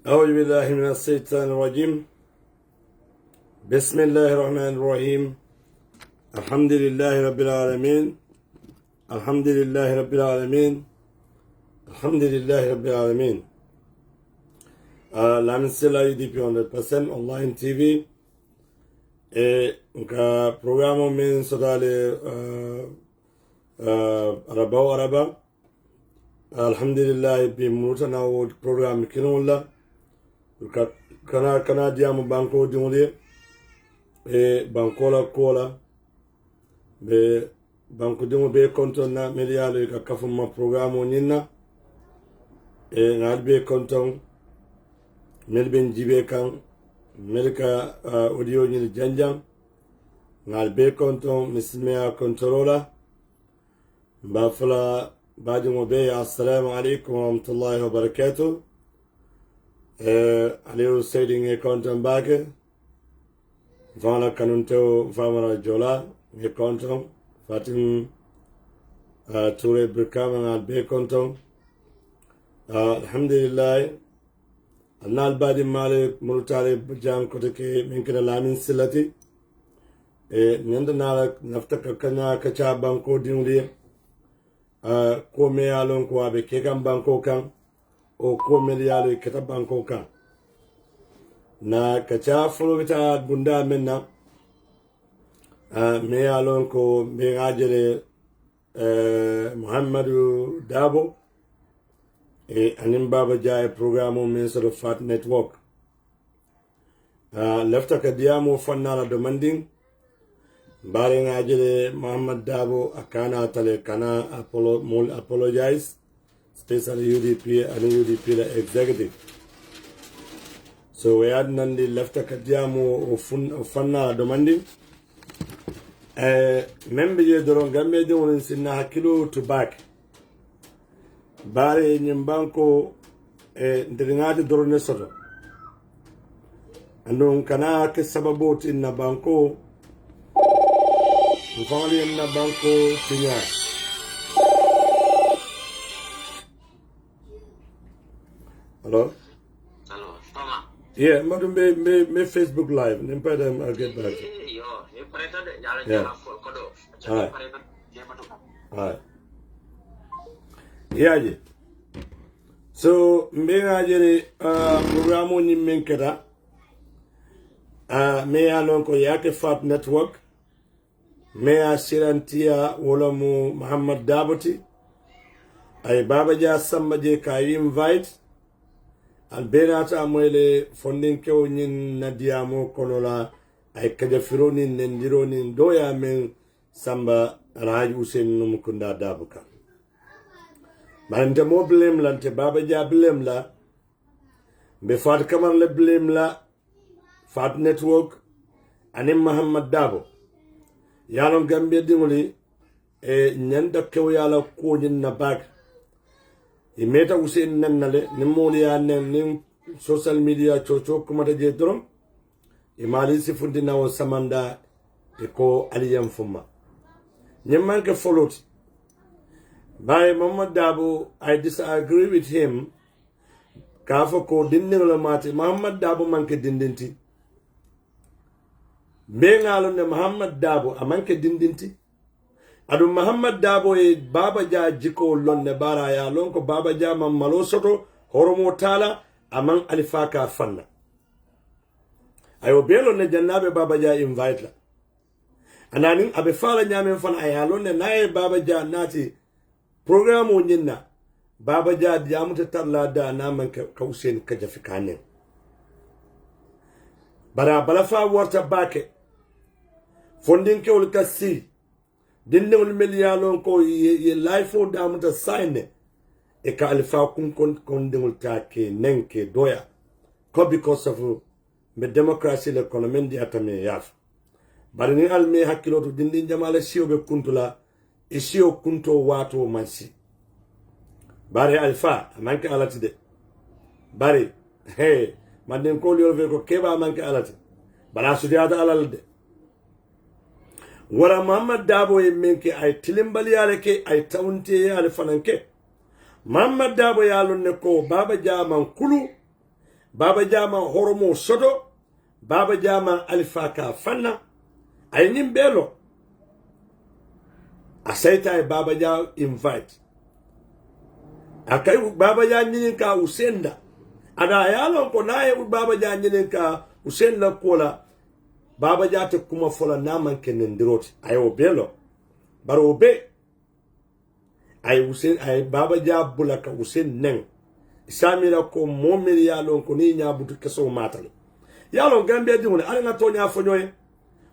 أعوذ بالله من الشيطان الرجيم بسم الله الرحمن الرحيم الحمد لله رب العالمين الحمد لله رب العالمين الحمد لله رب العالمين Lamin Sela UDP 100% online TV nka programo min sodale araba alhamdulillah bi mutana wo program kinola kana diamu banko dingole bankola kola be banko dingo be konton na mediale ka kafuma programo nyinna ngal be konton melben jibe kan melka audio nyil janjang ngal be konton mismea controla bafla badimo be assalamu alaikum wa rahmatullahi wa barakatuh Aliou Seyding e konton bake vana kanunto famara jola e konton Fatim Touré Brikama ngal be konton alhamdulillah annal badi male multare jang kote ke minkina lamin silati nyanda nala naftaka kanya kacha banko dinuli ko me yalon ko abe kekan banko kan o ko me yalo keta banko kan na kacha fulubita bunda menna me yalon ko me ngajere Muhammadu Dabo anin baba jaye programme min sort fat network lefta ka diamo fannala demanding Bari ngajele Muhammad Dabo akana tale kana apologize, especially UDP and UDP the executive. So we had nandi left a kadiamu ufanna domandi. Membe je doron gambe de won sinna hakilo to back. Bari nyimbanko ndringati dorone soto. Andon kana ke sababu tinna banko Mfali na banko tinya. Hello? Hello, Toma. Yeah, madam me Facebook live. Nimpa them I'll get back. Yo, you operated jala Yeah. jala kodo. Alright. Alright. Yeah, je. So mbenga jere programu ni menketa. Me alon ko yake Fat Network. Me sirantia wolomu Muhammad Daboti. Ay baba ja samba je ka invite. Albenata amwele funding kew nyin nadiamo konola ay kajafironi nendironi doya men samba Alhaji Hussein Numukunda Dabuka. Mante mo blame la te baba ja blame la be Fat Kamara le blame la Fat Network anim Muhammad Dabo yalon Gambia dingoli nyanda kew yala ko nyin na bag imeta Hussein nannale nimoli ya nim social media chocho kuma da je drum imali sifundi na samanda ko aliyam fuma nyemman ke followed by Muhammad Dabo. I disagree with him. Kafo ko dindin mati Muhammad Dabo manke dindinti. Bengalon ne Muhammad Dabo amanke dindinti. Adu Muhammad Dabo e baba ja jiko lonne bara ya lonko baba ja man malosoto horomo tala amang alifaka fanna. Ayo belo ne jannabe baba ja invite la. Anani abe fala nyame fan ayalon ne nae baba ja nati program nyinna baba ja diamuta tarla da naman ka Hussein ka jafikanen. Bara balafa warta bake fondin ke ul kasi dindul miliyalon ko ye life o damuta sign e ka alfa kun dingul take nenke doya ko because of me democracy le economy di atame yaf bari ni alme hakkiloto dindin jamala siyobe kuntula isiyo kunto wato mansi bari alfa manke alati de bari hey manden ko liyo ko keba manke alati bala sudiyata alal de wara Muhammad Dabo e menke ay tilimbali yale ke ay tawnte yale fananke Muhammad Dabo yalon ne ko baba jama kulu baba jama horomo sodo baba jama alfaka fanna ay nim belo asaita e baba ja invite akay baba ja nyinin ka usenda ada yalon ko naye baba ja nyinin ka usenda kola baba ja te kuma fola naman kenen diroti ayo belo baro be ay Hussein ay baba ja bulaka Hussein nen samira ko momiri yalon ko ni nyabutu keso matale yalon Gambia dimone ala na to nya fonyoy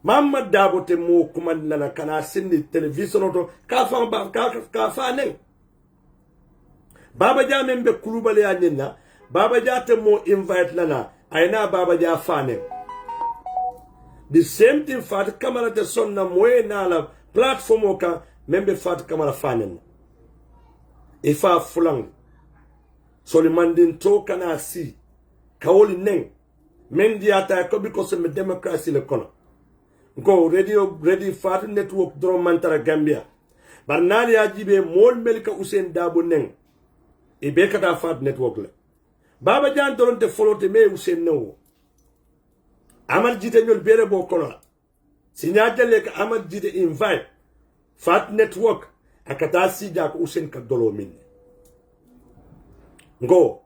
Muhammad Dabo te mo kuma nana kana sindi television to ka fa nen baba ja membe kulubale ya nyinna baba ja te mo invite lana ayna baba ja fa nen the same thing Fat Kamara te sonna moye na la platform oka membe Fat Kamara fanen ifa fulang solimandin to kana si kawoli nen mendi ata ko because me democracy le kono go radio ready Fat Network dro mantara Gambia barnali ajibe mol melka Hussein Dabo nen e be kata Fat Network le baba jan doronte follow te me Hussein no Amal Jite ñol bere bo kono signatele ka Amal Jite invite Fat Network akata sija ko Hussein ka dolo min ngo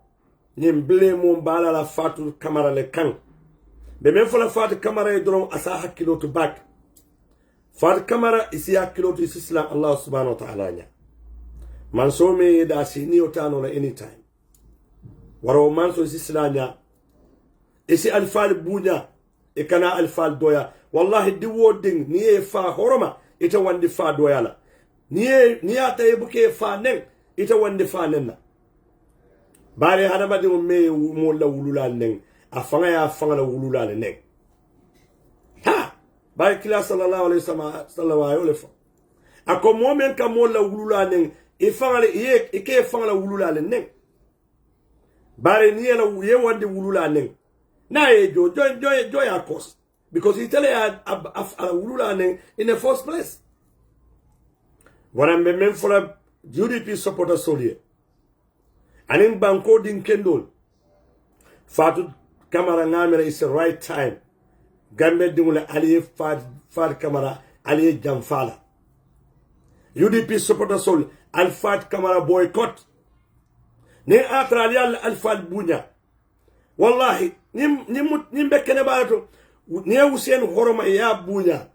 ñim ble mo bala la Fatou Kamara le kan be men fola Fatou Kamara e doron asa hakkilo to back Fatou Kamara isi hakkilo to islam Allah subhanahu wa ta'ala nya man so me da sini otano la anytime waro man so islam nya isi alfal bunya ikana alfal doya wallahi di woding niye fa horoma ita wandi fa doya la niya ta yebuke fa nen ita wandi fa nenna bare hadama de me mo la wulula nen afanga ya fanga la wulula nen ha bare kila sallallahu alaihi wasallam ako momen ka mo la wulula nen ifanga ye ike fanga la wulula nen bare niye la ye wandi wulula nen na ye jo ya cause because he tell ya wulula nen in the first place warambe men fola UDP supporter solier anin banko din kendol Fatu Camara ngamere is the right time gambe dingule aliye fat Camara aliye jamfala UDP supporter sol Alfat Camara boycott ne atrali alfat bunya wallahi nim bekene barato ne Hussein horoma ya bunya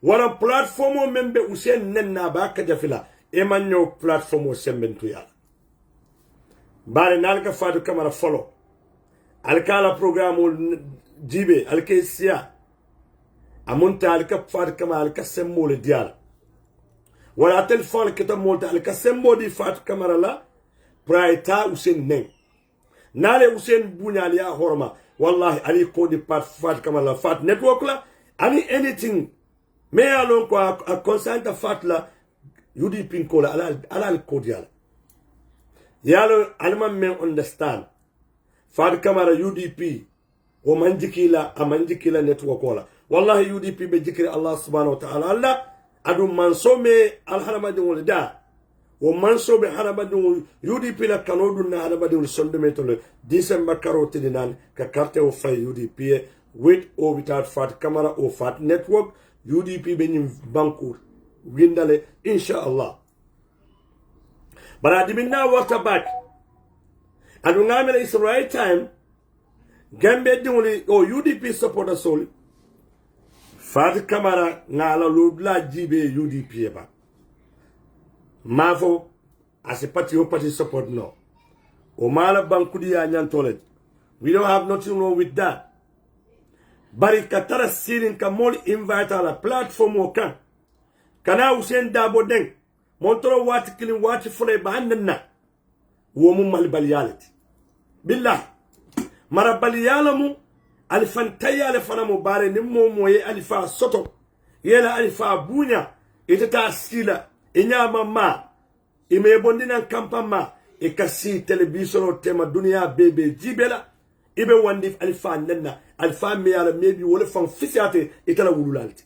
wala platform membe Hussein nenna ba ka jafila e manyo platform sembentu ya bare nalka Fatu Camara follow alkala programme jibe alkesia amunta alka Fatu Camara alka semmole diala wala telefon kita molta alka sembo di Fatu Camara la praita Hussein nen nale Hussein bunyali ya horma wallahi ali ko di Fatu Camara la Fat network la ani anything me alon ko a consent Fat la UDP ko la ala ko diala yalo alman men understand Fatu Camara UDP o manjikila amanjikila network wala wallahi UDP be jikri Allah subhanahu wa ta'ala Allah adu mansome alharamadun da o mansobe haramadun UDP la kanodun na haramadun sonde metole December karote dinan ka carte o fay UDP with or without Fatu Camara or Fat network UDP be nyim bankur windale inshallah bara dimina water back and ngamela is the right time gambe dinguli o UDP supporter sol Fatu Camara ngala lubla jibe UDP ba mafo as a party support no o mala bankudi ya nyantole we don't have nothing wrong with that bari katara sirin ka mol invite ala platform o kan kana Hussein Dabo den montoro wati kilin wati fule bahanna wo mum malbal yalati billah marabal yalamu alfantaya alfanamu bare nimmo moye alfa soto yela alfa bunya itata sila inyama ma ime bondina kampama ikasi television tema dunia bebe jibela ibe wandi alfa nenna alfa me ala maybe wole fam fisiate itala wululalti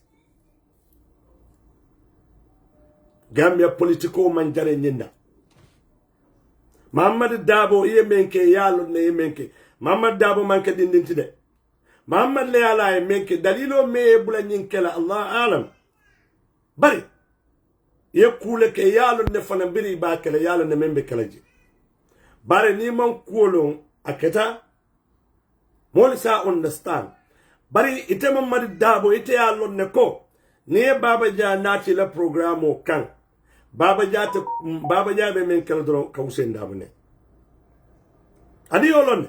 Gambia politiko manjare nyinda Muhammad Dabo iye menke yalo ne iye menke Muhammad Dabo manke dindinti de Muhammad le ala iye menke dalilo me bula nyinkela Allah alam bari ye kule ke yalo ne fana biri ba kala yalo ne membe kala ji bari ni man kuolo aketa molisa understand bari ite Muhammad Dabo ite yalo ne ko ni baba ja nati la programo kan baba ja be men kala dro ka Hussein Dabo ne adi olon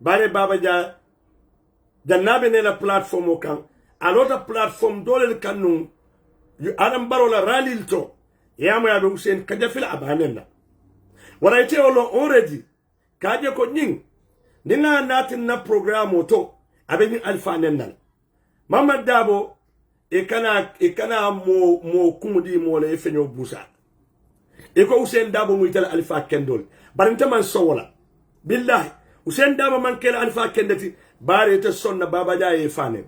bare baba ja jannabe ne la platform kan alota platform dole kanun yu adam barola ralil to yama ya be Hussein kajafil abanenna wala ite olo already kaje ko nyin nina natin na programo to abeni alfa nennal Muhammad Dabo ikana mo kumudi mo le fenyo busa iko Hussein Dabo muital alfa kendol barinte man sowola billahi Hussein Dabo man kela alfa kendati bare te sonna baba jaye fane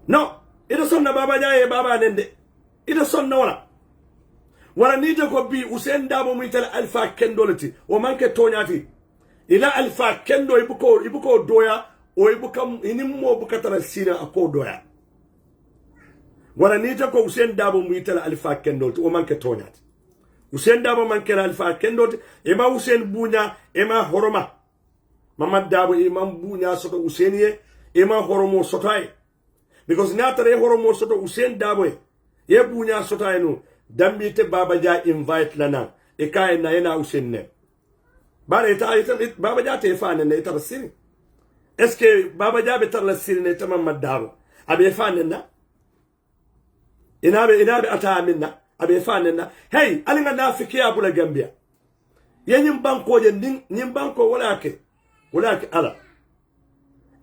no ida sonna baba jaye baba nende ida sonna wala ni ko bi Hussein Dabo muital alfa kendolati o manke tonyati ila alfa kendo ibuko doya o ibukam inimmo bukatara sina ako doya wala ni ko Hussein Dabo muital alfa kendolati o manke tonyati Hussein Dabo manke alfa kendolati e ma Hussein bunya e ma horoma Muhammad Dabo imam bunya soto Husseiniye e ma horomo sotai because natare horomo soto Hussein Dabo ye bunya sotai no dambi te baba ja invite lana e kay na yana Hussein ne bare ta baba ja te fa ne ta sini est-ce que baba jabe tar la sirine tamam madaro abe fanena inabe ata minna abe fanena hey alinga nafiki abula gambia yenyim banko je nim banko wala ke ala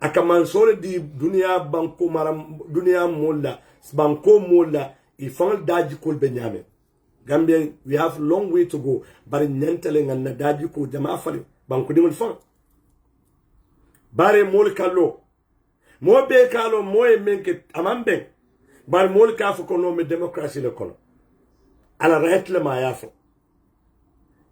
akaman sore di dunia banko maram dunia molla banko molla ifan daji kol benyame gambia we have long way to go bari nyantale nganna daji ko jama fali banko dimul fan bare mol kallo mo be kallo mo e menke amambe bar mol ka fu ko no me democracy le kono ala right le ma yafo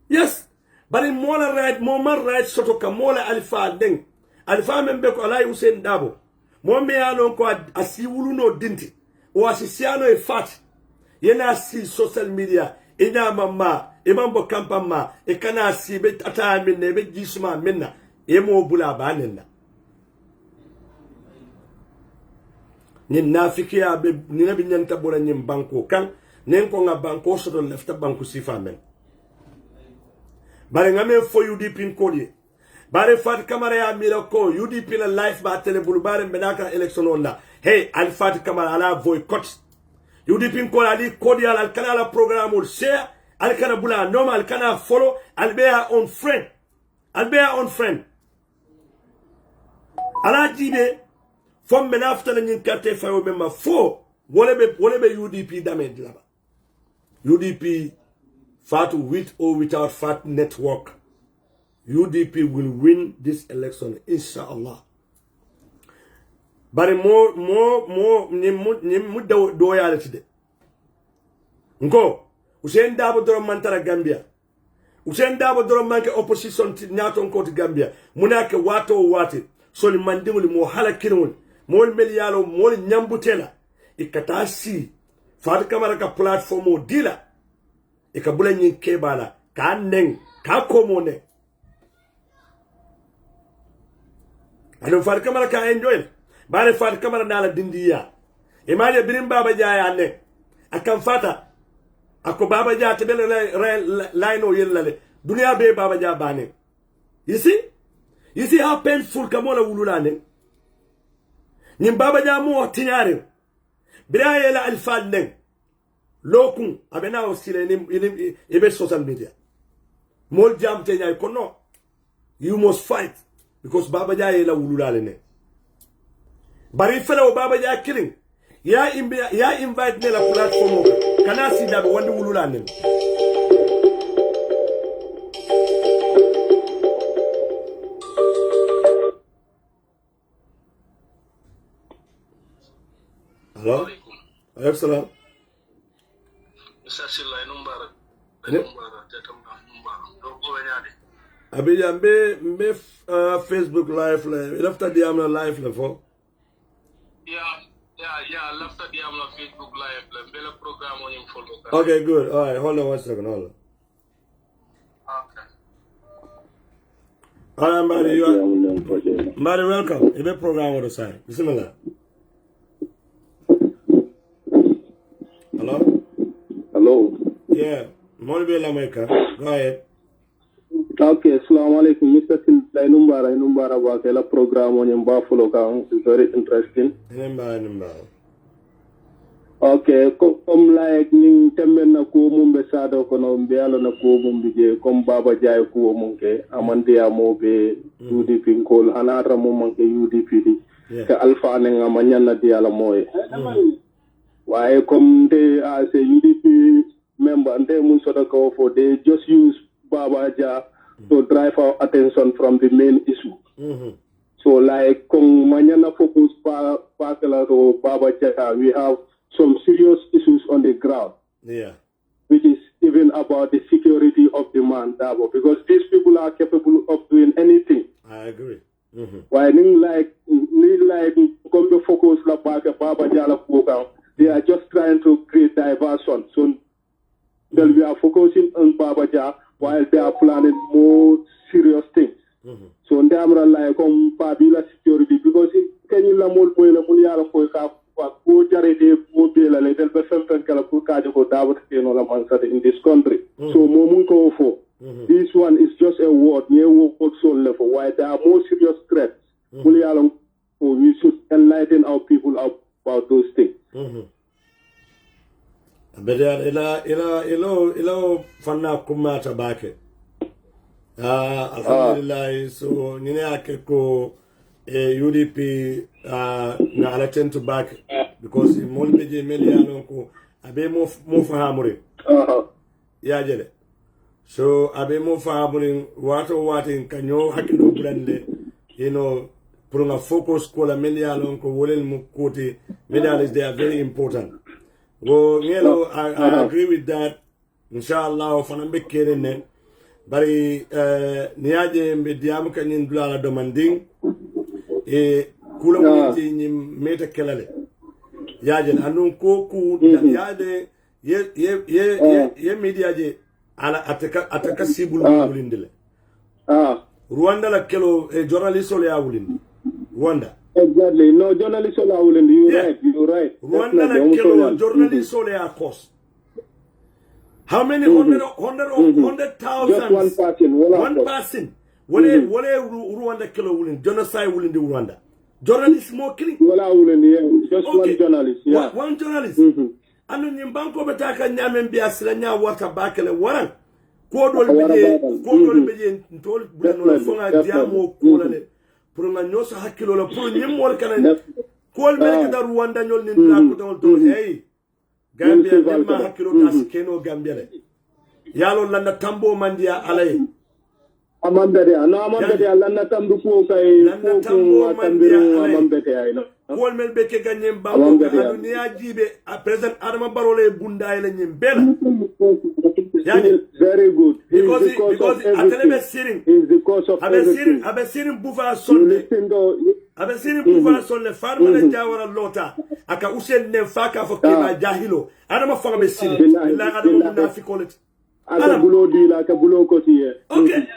yes bari mola right mo man right soto ka mola alfa den alfa membe ko alay Hussein Dabo mo me yalon ko asi wuluno dinti o asisiano e fat yena si social media ina mamma e mambo kampamma e kana si be ata minne be jisma minna e mo bula banenna ni nafikiya be ni nabi nyanta bola nyim banko kan nen ko nga banko soto lefta banko sifa men bare ngame fo UDP kolye bare Fat Camara ya mila ko UDP la life ba tele bulu bare menaka election on la hey al Fat Camara ala boycott UDP ko ali cordial al kana la programme ul share al kana bula normal al kana follow al be on friend ala jibe fom men after la nyin carte fayo memma fo wole be UDP damage laba UDP Fat with or without Fat network UDP will win this election inshallah bari mo ni do yalla ci de ngo Hussein Dabo Doro mantara Gambia Hussein Dabo Doro manke opposition ti nyaton ko ti Gambia munake wato wati soli mandimul mo halakirun mol melialo mol nyambutela ikata si Fat Camara ka platform o dila ikabula nyin kebala ka neng ka komone alo Fat Camara ka enjoy bare Fat Camara nala dindiya imane birim baba jaaya ne akam fata ako baba jaa tebele line yellale dunia be baba jaa bane you see how painful kamola wululane nim baba jaa mo tinyare biraye la alfal nen lokun abena osile nim ebe social media mol jam tenya ko no you must fight because baba jaa la wululale ne bari fela o baba jaa killing ya invite me la platform kana si dabe wandi wululane hello alaykum salam sasilla numbara tetamba numbara do ko wenyade abiya mbe Facebook live la lafta di amna live la fo yeah lafta di amna Facebook live la bela programme on follow okay good all right hold on 1 second hold on okay all right Mari you are Mari welcome ebe program on the side bismillah hello yeah Molbe Lameka go ahead okay assalamu alaikum Mr. Sindai numbara ba kala program on Buffalo kan is very interesting number okay comme like ning temben na ko mumbe sado ko no mbialo na ko mumbe je comme baba jaay ko munke amande ya mobe UDP ko hanara mo manke UDP di ka alpha ne ngama nyanna di ala moy waye comme de as a UDP member and they mun sort go for they just use baba ja to drive our attention from the main issue. So like kung manyana focus pa to baba ja we have some serious issues on the ground. Yeah. Which is even about the security of the man Dabo because these people are capable of doing anything. I agree. Why like come the focus la baba ja program. They are just trying to create diversion. So then we are focusing on Baba Ja while they are planning more serious things. So they are like Babila security because can you lamol boy la muliara ko ka ko jarete mo bela le del be fempen kala pour ka ko dawat no la man in this country. So mo mun ko fo. This one is just a word, new word so level why there are more serious threats. Muliara Better ilo fanna kumata bake. Alhamdulillah, so nine ake ko UDP na alaten to back because mol beje meliano ko abe mo fahamure. Ya jele. So abe mo fahamure wato kanyo hakilo brande pour nga focus ko la meliano ko wolen mo kote medials they are very important. Well, I agree with that. Inshallah, fanambe kerene. Bari niaje mbediamu kanyin dula domanding kula mwiti nyi meta kelale. Yaje anun koku yade ye media je ala ataka sibulu wulindile. Rwanda la kelo journalist ole ya wulindi. Rwanda. Exactly. No, journalist ole ya wulindi. You're right. Rwanda la kelo journalist ole ya cost. How many 100,000? Just one person. One person. Wale Rwanda kilo wulin genocide wulin di Rwanda. Journalist more killing. Wala wulin just one journalist. Yeah. One journalist. Anu nyimbanko betaka nyame mbiasila nya wata bakele waran. Kodol beje ntol bulano fonga diamo kolale. Pour nga nyoso hakilo la pour nyimol kana. Kol melke da Rwanda nyol ni la ko hey. Gambia nema hakilo nas keno Gambia le. Yalo landa tambo mandia alay. Amambede landa tambo ko kay ko tambiru amambede ay no. Wol mel beke ganyem bango ka anu ni ajibe a president Adama Barrow le bunda ile nyimbela. Very good. Because atelebe siring is the cause of everything. Abe siring bufa sonne. Abe siring bufa sonne farma le jawara lota. Aka usen ne faka fo kema jahilo. Adama fanga be siring. Illa Adama munafiqolet. Aka bulo di la ka bulo ko tiye. Okay.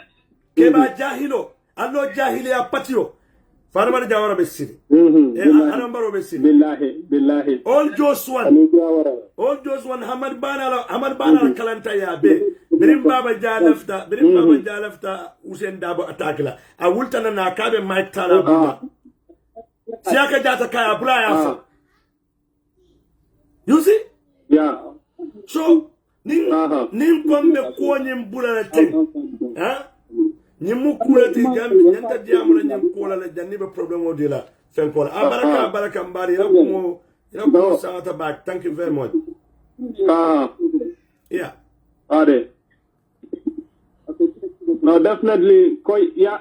Kema jahilo. Allo jahili ya patio. Farma le jawara be siring. Adama Barrow be siring. Billahi. All just one Hamad Bana kalanta ya be. Birim Baba Jalafta Usen Dabo atakila. A wultana na kabe Mike Tala Buma. Siaka jata kaya bula ya. You see? Yeah. So ning kombe ko nyim bula la ting. Ha? Nyimu kula ti gambi nyanta diamu la nyim kula la janibe problem odila. Fenkola. Baraka mbari kumo sawata back. Thank you very much. Yeah. Are they? No, definitely. Yeah.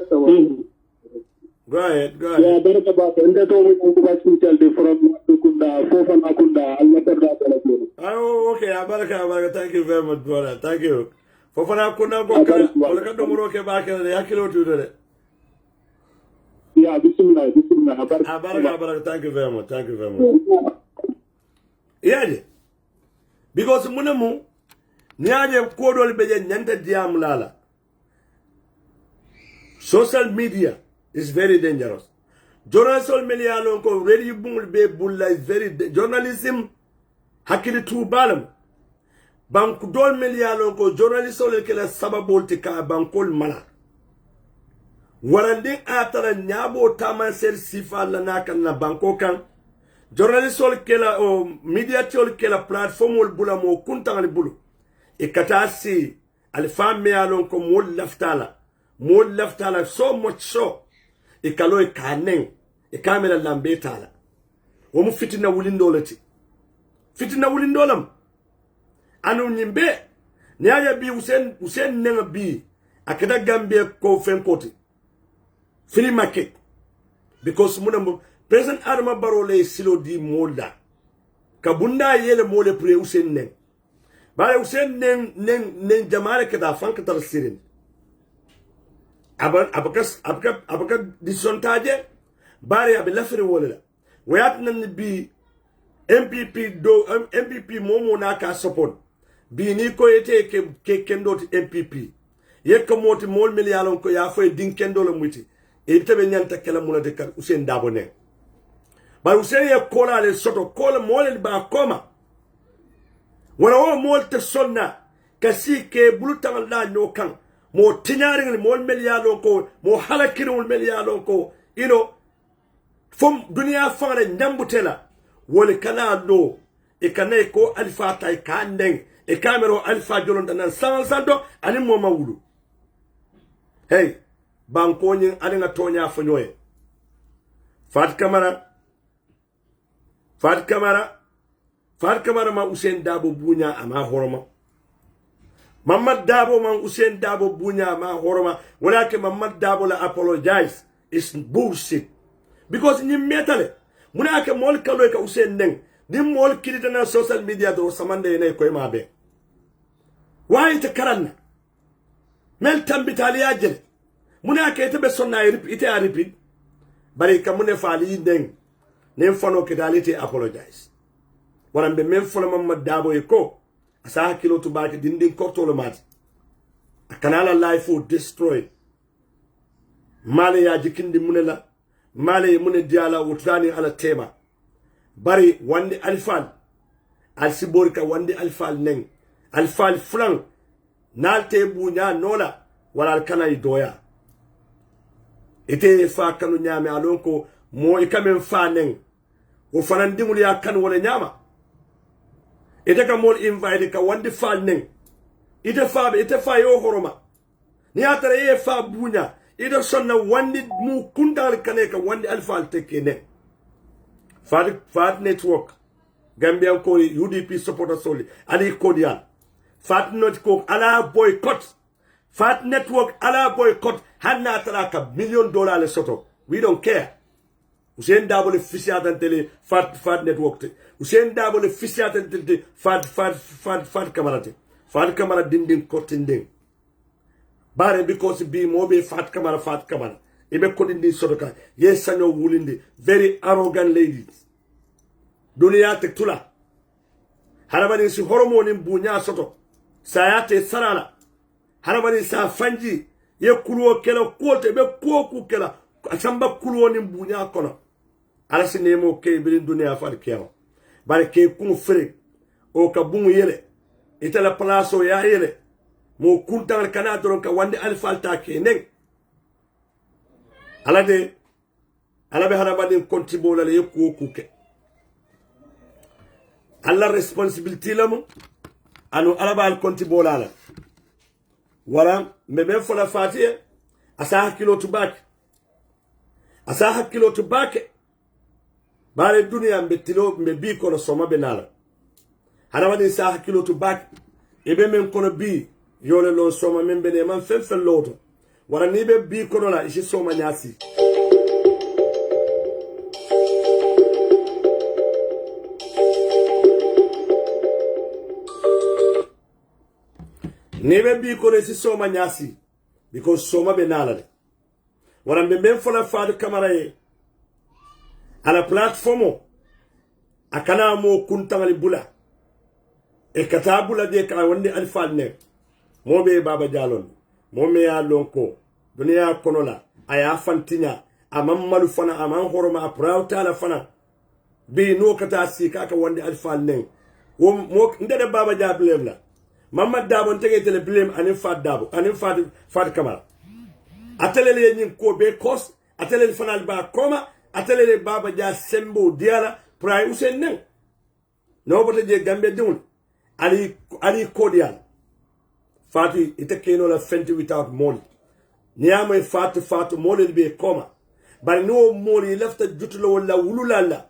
Go ahead. Yeah, better about it. And that's all we want to tell you from Kunda, Fofana Kunda, oh, okay. Baraka. Thank you very much, brother. Thank you. Fofana Kunda, yeah, Bismillah. Baraka. Thank you very much. Yeah. Because munamu nyaje kodol beje nyanta diam lala. Social media is very dangerous. Journalism meliano ko radio bungul be bulla is very journalism hakili tu balam. Banku dol meliano ko journalism le kala sababol tika bankol mala. Warande atara nyabo taman sel sifa lana kan na banko kan. Journalistol kela o mediatol kela platformol bula mo kuntangali bulu e katasi al famme alon ko mol laftala so much so e kalo e kanen e kamera lambetala wo mu fitina wulindolati fitina wulindolam anu nyimbe nyaaya bi usen nenga bi akada Gambia ko fenkoti free market because munam President Adama Barrow le silo di molda. Kabunda yele mole pre Usen Neng. Bare Usen Neng jamare keda fank tar sirin. Abaka disontaje bare abe lafri wolela. Wayat nan bi MPP momo na ka support. Bi ni ko yete ke kendo MPP. Yekko moti mol million ko ya fay din kendo la muti. E tabe nyanta kala muna de kan Usen Dabo Neng. Ba Usen ye kola le soto kola mole ba koma wana wo mol te sonna kasi ke bulutan la no kan mo tinyari mol melialo ko mo halakiri mol melialo ko fom dunia fangale nyambutela wole kana do e kana ko alfa tay ka ndeng e camero alfa jolonta nan santo ani mo mawulu hey banko nyin ani nga tonya fanyoye Fat Kamara ma Usain Dabo bunya ama horoma Mamad Dabo ma Usain Dabo bunya ama horoma walakin Mamad Dabo la apologize is bullshit because ni metale muna ke mol kalo ka Usain Deng ni mol kilita na social media do samande ne ko mabe why ta karanna mel tambitali ajel muna ke tebe sonna ite a repeat bari kamune fali Deng ne fono ke dalite apologize warambe men fono Mamad Dabo e ko asa kilo to baake dindin korto le mat akanala life will destroy male ya jikindi munela male mune diala wutlani ala tema bari wande alfal alsiborika wande alfal neng alfal flan nalte bunya nola wala kana doya ite fa kanu nyame alonko mo ikamen fa neng o fanan dimul ya kan wala nyama ite ka mol invite ka wande fa neng ite fa yo horoma ni atare ye fa bunya ida sonna wandi mu kundal kane ka wandi alfal tekene fat network Gambia ko UDP supporter soli ali kodial fat not ko ala boycott fat network ala boycott hanna taraka $1 million le soto we don't care Usain Dabo le fisiatan tele fat network te Usain Dabo le fisiatan tele fat kamarate fat kamara dindin kortinding bare because be mobe fat kamara ibe kodindi sodoka yes sanyo wulindi very arrogant ladies dunia tek tula harabani si hormone bunya soto sayate sarala harabani sa fanji ye kuluo kela kote be koku kela asamba kuluo ni bunya kono ala sinemo ke bi dunia fal kiyaw bare ke kun fere o ka bungu yele itala plaso ya yele mo kuntangal kana doron ka wande alfalta ke neng ala be harabani contribuer le ko kuke alla responsibility lamu anu alaba al contribuer la wala mebe fola fatiye asa hakilo tubake bare dunia mbetilo mbebi kono soma benala harabani sa hakilo tubake ebe men kono bi yole lo soma men bene man fen loto wala ni be bi kono la ishi soma nyasi nebe bi kono ishi soma nyasi because soma benala de wala men fola Fatu Kamara ye ala platformo akana mo kuntangali bula e katabula de ka wonde alfal ne mobe baba jalon momme ya lonko dunia konola aya fantinya amammalu fana aman horoma aprauta la fana bi no kata si kaka wonde alfal ne wo mo ndede baba jablem la Mamad Dabo tege tele blame anin Fat Dabo anin Fat Kamara atelele nyin ko be kos atelele fanal ba koma atelele baba ja sembo diala pray Usain Neng no bote je Gambia dun ali cordial Fati ite keno la fenti without money niamay Fatu money be koma bari no money lefta jutulo wala wululala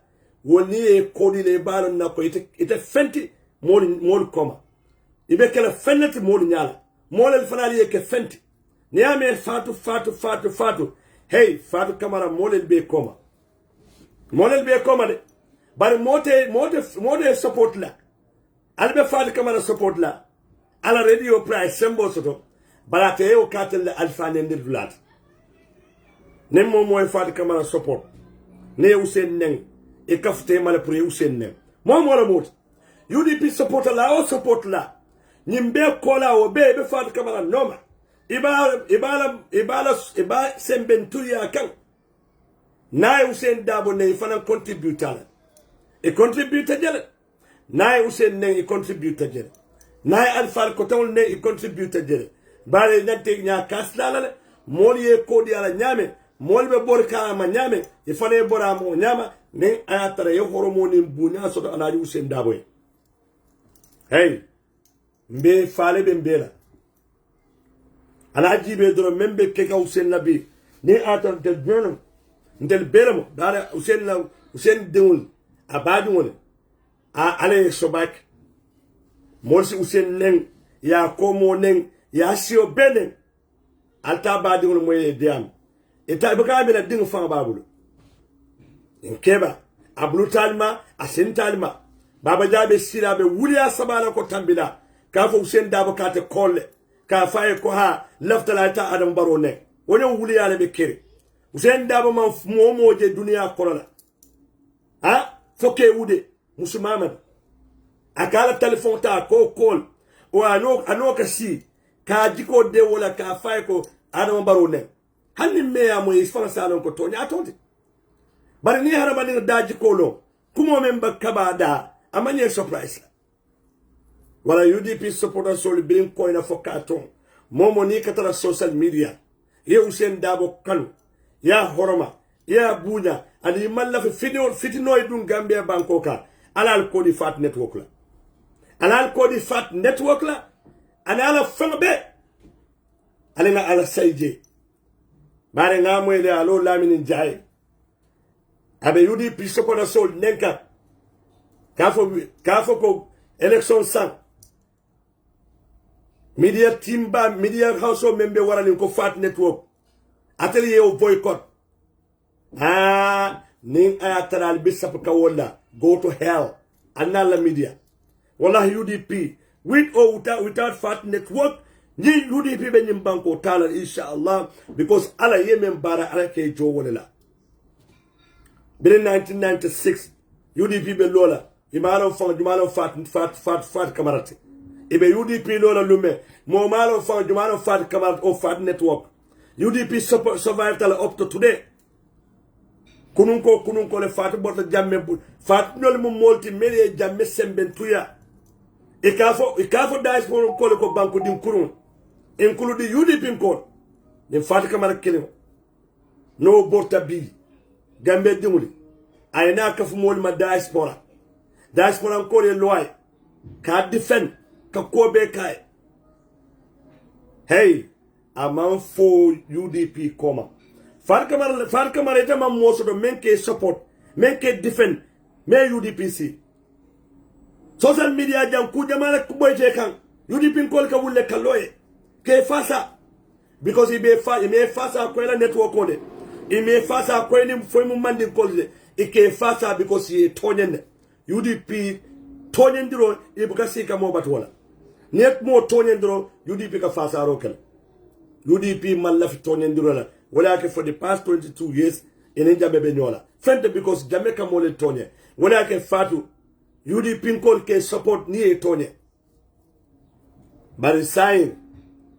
woni e kodi le balo na ko ite fenti money koma ibe kala fennati money nyala molel fanali e ke fenti niamay Fatu hey Fatu Kamara molel be koma de bari mote support la albe Fatu Kamara support la ala radio price sembo soto balate e o katel alfa nendir dulat nem mo moy Fatu Kamara support ne Usain Neng e kafte mala pour Usain Neng mo la mot UDP support la o support la nimbe kola o be Fatu Kamara noma ibala sembenturia kan na Usain Dabo ne fana contributor e contributor jele na Usain Neng e contributor jele nay alfal ko tawol ne e contributor jere bare nyante nya kasla la mol ye ko di ala nyame mol be bor ka ma nyame e fane bora mo nyama ne ayatara ye horomoni bunya soto alaji Hussein Dabo hey mbe faale be mbela alaji be doro membe keka Hussein labi ne atan del bono ndel belamo dara Hussein dewul abadi wona a ale sobak morsi Hussein nen ya komo nen ya sio benen alta badi wona moye diam eta baka be la ding fa babulu en keba ablu talma asen talma baba jabe sira be wuliya sabala ko tambila ka fo Hussein Dabo kate kolle ka faye ko ha laftala ta adam baro ne woni wuliya le be kere Hussein Dabo man momo je duniya korona ha foke wude musulman akala telephone ta ko call o ano ka si ka jiko de wala ka faye ko adam baro ne hanni me ya mo isfara salon ko to nya tonti bari ni harama ni daji kolo kumo memba kabada amanye surprise wala UDP supporter sol bin ko ina fokaton momo ni katara social media ye Hussein Dabo kanu ya horoma ya bunya ali malla fi fitino dun Gambia bankoka alal ko di fat network la alal ko di fat network la anala fangbe alena ala sayje bare ngamoy de alo lamini jaay abe UDP supporter sol nenka kafo ko election sang media timba media house membe warani ko fat network atelier o boycott ning ayatral bisap ka wala go to hell anala media wallahi UDP with or without fat network ni UDP be nyim banko tala inshallah because ala yemen bara ala ke jo wala in 1996 UDP be lola imalo fat kamarati ibe UDP lola lume mo malo fang jumalo fat kamarat o fat network UDP survived up to today kunun ko le fat borta jamme fat nol mo molti mele jamme semben tuya e kafo dais ko le ko banko din kurun include UDP ko ni fat kamarat kelimo no borta bi Gambe dimuli ayna kafu mol ma diaspora ko le loy ka defend ka ko be kay hey amam fo UDP koma far kamar eta mam moso do menke support menke defend me UDP si social media jam ku jamala ku boy je kan UDP ko ka wulle ka loye ke fasa because me fasa ko la network on ime fasa ko ni fo mu mandi kolde ike fasa because ye tonyen UDP tonyendiro ibuka sika mo batwala net mo tonyendiro UDP ka fasa rokel UDP malafi tonyendiro la wala ke for the past 22 years ene jabe be nyola fente because Jamaica mo le tonye wala ke fatu UDP ko ke support ni e tonye bari sign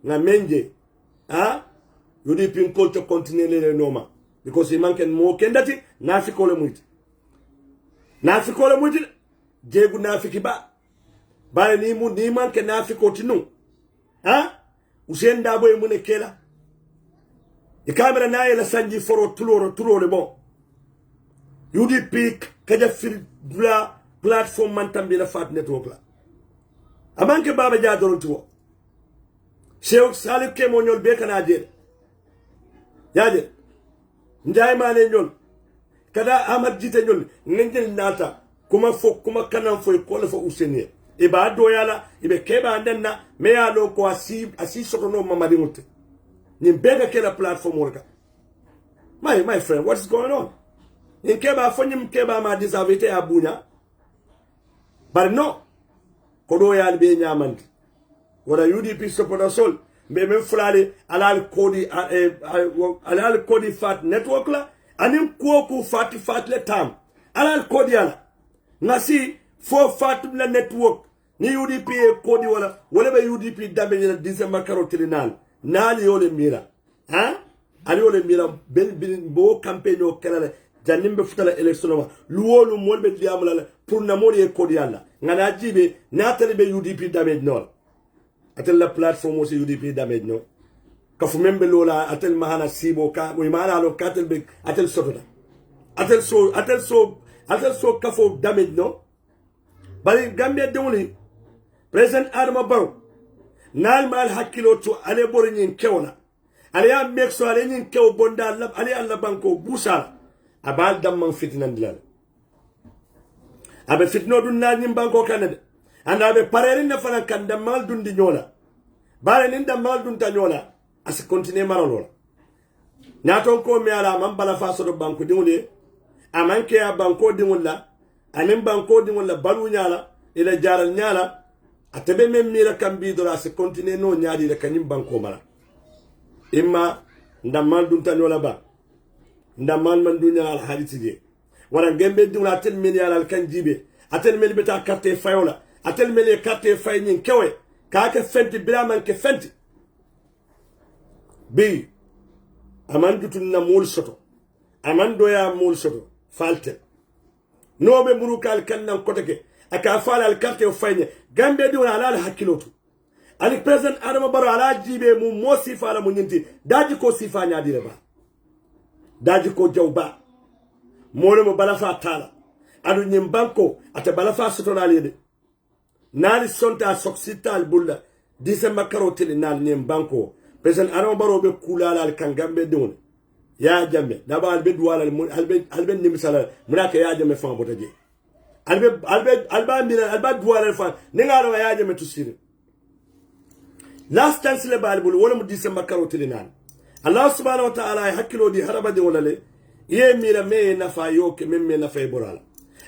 na menje UDP ko to continue le noma because he manken mo kendati nafiko le muti jegu nafiki ba bare ni manke nafiko tinu Hussein Dabo e mune kela e kamera na yela sanji foro tuloro le bon UDP kaja fil bla platform mantambi la fat network la amanke baba ja doron tuwo Sheikh Salif ke mo nyol be kana jere yaje njay mane ñol kada Ahmad Jite ñol ngel nata kuma kanan foy ko la fa Hussein e ba do yala ibe keba ndenna me ya lo ko asi soto no mamadi ngote ni bega kela platform worka my friend, what is going on in keba fonyim keba ma disavite abunya but no ko do yala be nyamandi wala UDP supporter sol me fulale alal kodi fat network la anim ko fat le tam alal kodi yala ngasi fo fat la network ni UDP kodi wala be UDP dambe na December karotilinal nali yole mira ali yole mira ben bo campaign o kala janimbe futala election wa luwolu molbe diamala pour na modi kodi yala ngana jibe natale be UDP dambe nol atel la plateforme aussi UDP damage no ka fu membe lola atel mahana sibo ka mo mahana lo katel be atel sotota atel so alta so kafo damage no bari Gambia dewni President Adama Barrow nal mal hakkilo to ale bor nyin kewna ale ya mek so ale nyin kew bonda lab ale alla banko busala abal damman fitnan dilal abe fitno dun na nyin banko kanade anda abe parerin na fana kan dammal dun di nyola bare nin dammal dun ta nyola as continue maralola nyaton ko mi ala man bala fa so do banko diwle amanke ya banko diwla anin banko diwla balu nyala ila jaral nyala atebe men mira kambi dora se continue no nyaadi de kanim banko mala imma ndamal dun tan wala ba ndamal man dunya al hadith je wala gembe dun atel men yala al kanjibe atel men beta carte fayola atel men carte fay nyin kewe ka ka fenti bila man ke fenti bi aman dutun na mul soto aman doya mul soto falte no be murukal kannan kotake aka fala al carte fayne gambe di wala ala hakilotu ali president Adama Barrow ala jibe mu mo sifa la mu nyinti daji ko sifa nya dire ba daji ko jawba mo mo bala fa tala adu nyim banko ata bala fa sotona lede nali sonta soxital bulla December karoteli nal nyim banko president Adama Barrow be kulala al kan gambe di wala ya jambe daba albe duwala albe nimisala munaka ya jambe fa botaje alba duwala fa ningaro ya jambe tusiri last chance le balbul wala mu December karoteli nan Allah subhanahu wa ta'ala hakilo di haraba de wala le ye mira me na fa yo ke memme na fa borala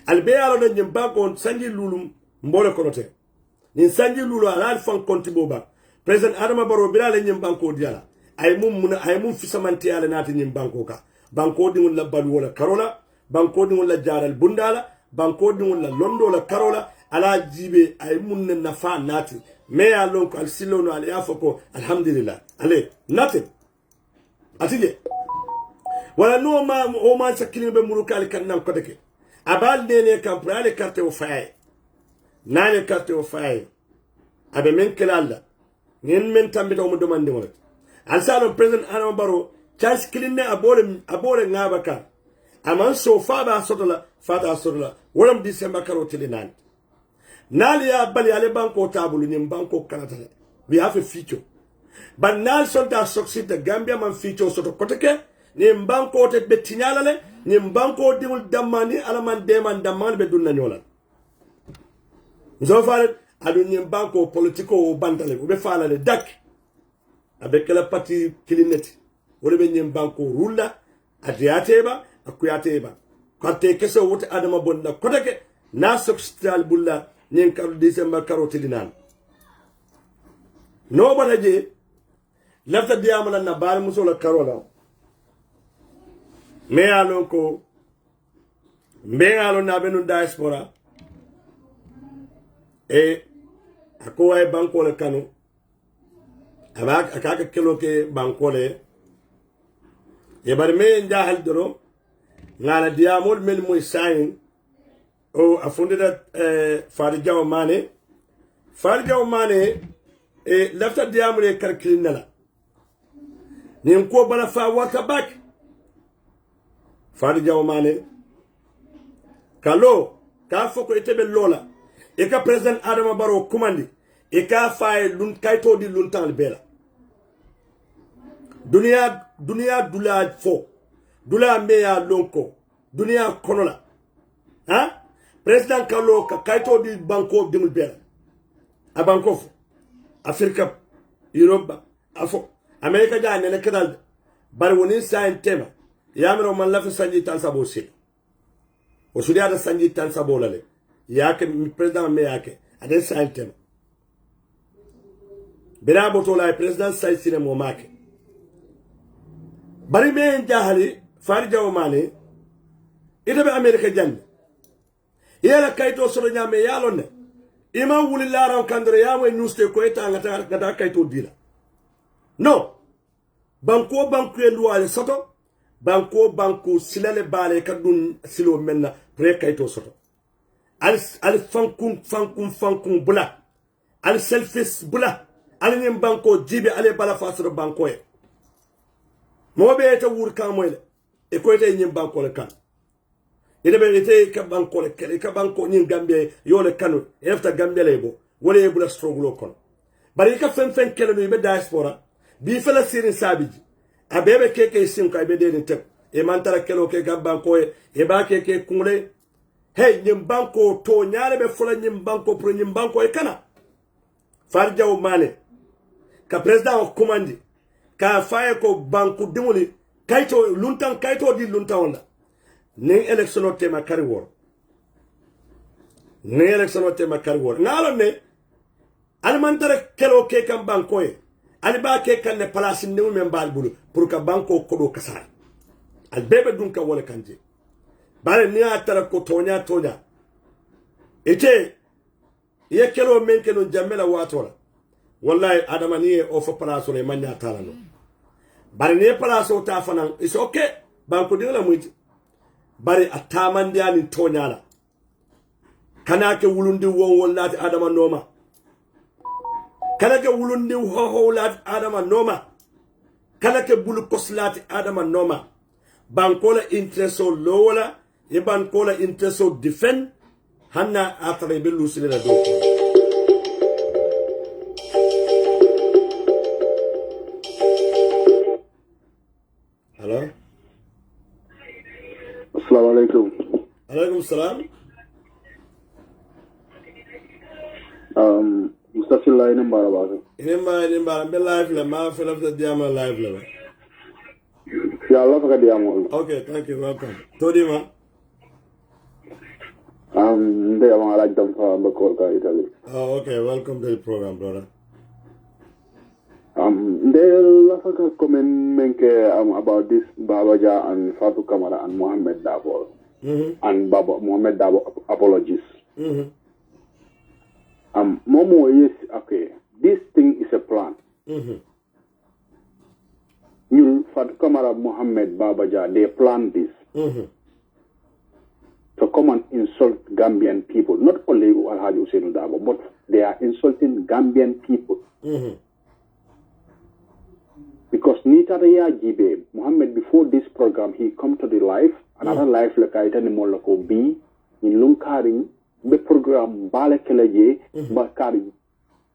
albe yalo do nyim banko sanji lulum mbole konote ni sanji lulu ala fan konti boba president Adama Barrow bilale nyim banko diala ay mum fisamanti ala nati nyim banko ka banko di wala balu wala karola banko di wala jaral bundala banko di wala londo la karola ala jibe ay mun na fa nati me ya lon ko al silono ala ya fako alhamdulillah ale nati atije wala no ma o ma sakini be murukal kannan ko deke abal dene kam prale carte o fay nane carte o fay abe men kelalla ngeen men tambito mo demande mo alsalo president Adama Barrow charge kilinne abore ngabaka aman so faba sotola wolam December karoteli nan nali ya bali ale banko tabulu nyim banko kanatale we have a future but nal sonta succeed the Gambia man future soto koteke ni banko te betinyala le ni banko dimul damani alaman deman damman be dunna nyola nzofale adu nyim banko politiko bantale be fala le dak avec la partie kilineti wala be nyim banko rulla atiyateba akuyateba kante keso wote Adama bonna koteke na substal bulla nyen kar December karoteli nan no bataje lafta diamala na bal musola karola me alon ko me alon na benu diaspora e ako ay banko le kanu abak akaka kelo ke banko le e bar me njahal doro ngala diamol mel moy sayin o afunde da Fari Jaw Mane e lafta diamole kalkilin nala nin ko bala fa wata bak Fari Jaw Mane kalo ka foko etebe lola e ka president Adama Barrow kumandi e ka fay lun kayto di lun tan bela dunia dula fo dula meya lonko dunia konola ha president kalo ka kayto di banko dimul bela a banko fo Afrika Europe afo America ja ne kadal bar woni sain tema yamro man la fa sanji tan sabo sil o sudia da sanji tan sabo lale yake president me yake ade sain tema bira boto la president sai sine mo make bari me jahali Fari Jaw Mane ida be America jande yela kayto solo nyame yalon ne ima wuli laran kandre yawo nuste ko eta ngata kayto dila no banko luwale soto banko silale bale kadun silo menna pre kayto soto al fankun bula al selfish bula al nyem banko jibe ale bala fasoro banko e mo be ta wur kan moyle e ko eta nyem banko le kan ite be ite ka banko le kele ka banko nyin Gambia yo le kanu efta Gambia le bo wala e bula struggle kon bari ka fen kele no be diaspora bi fela sirin sabiji abebe keke sim ka be de tek e mantara kelo ke ga banko e ba keke kungle hey nyim banko to nyaare be fola nyim banko pro nyim banko e kana farjaw mane ka president of command ka faye ko banku dimuli kayto luntan kayto di luntan wala ne election o tema kari wor ne election o tema kari wor ngalo ne almantara kelo ke kam banko e ali ba ke kan ne place ne men bal bulu pour ka banko ko do kasar al bebe dun ka wala kanje bare ni atara ko tonya ite ye kelo men kelo jamela watola wallahi adama ni o fo place le manya talano bare ne place o ta fanan is okay banko dingala muti bare atamande ani tonyala kana ke wulundi won wallati adama noma kana ke wulundi ho lati adama noma kana ke bulu koslati adama noma bankola intereso lowola e bankola intereso defend hanna atare be lusile la do hello assalamu alaikum. Alaikum salam. Mustafila ina mbara baga. Ina mbara be live la ma fa la diama live la. Ya Allah ka diamo. Okay, thank you, welcome. Todi ma. Nde ama ala jam fa bakor ka Italy. Oh, okay, welcome to the program, brother. Nde la fa ka comment menke about this Babaja and Fatou Camara and Mohamed Dabo. And Baba Mohamed Dabo apologies. Momo, yes, okay. This thing is a plan. You, Fatou Camara, Mohamed Babaja, they planned this to come and insult Gambian people. Not only Alhaji Hussein Dabo, but they are insulting Gambian people. Because Nitariya Jibe, Mohammed, before this program, he come to the life, another life like I tell him all B in Lunkaring, the program Bale Keleje, Bakari,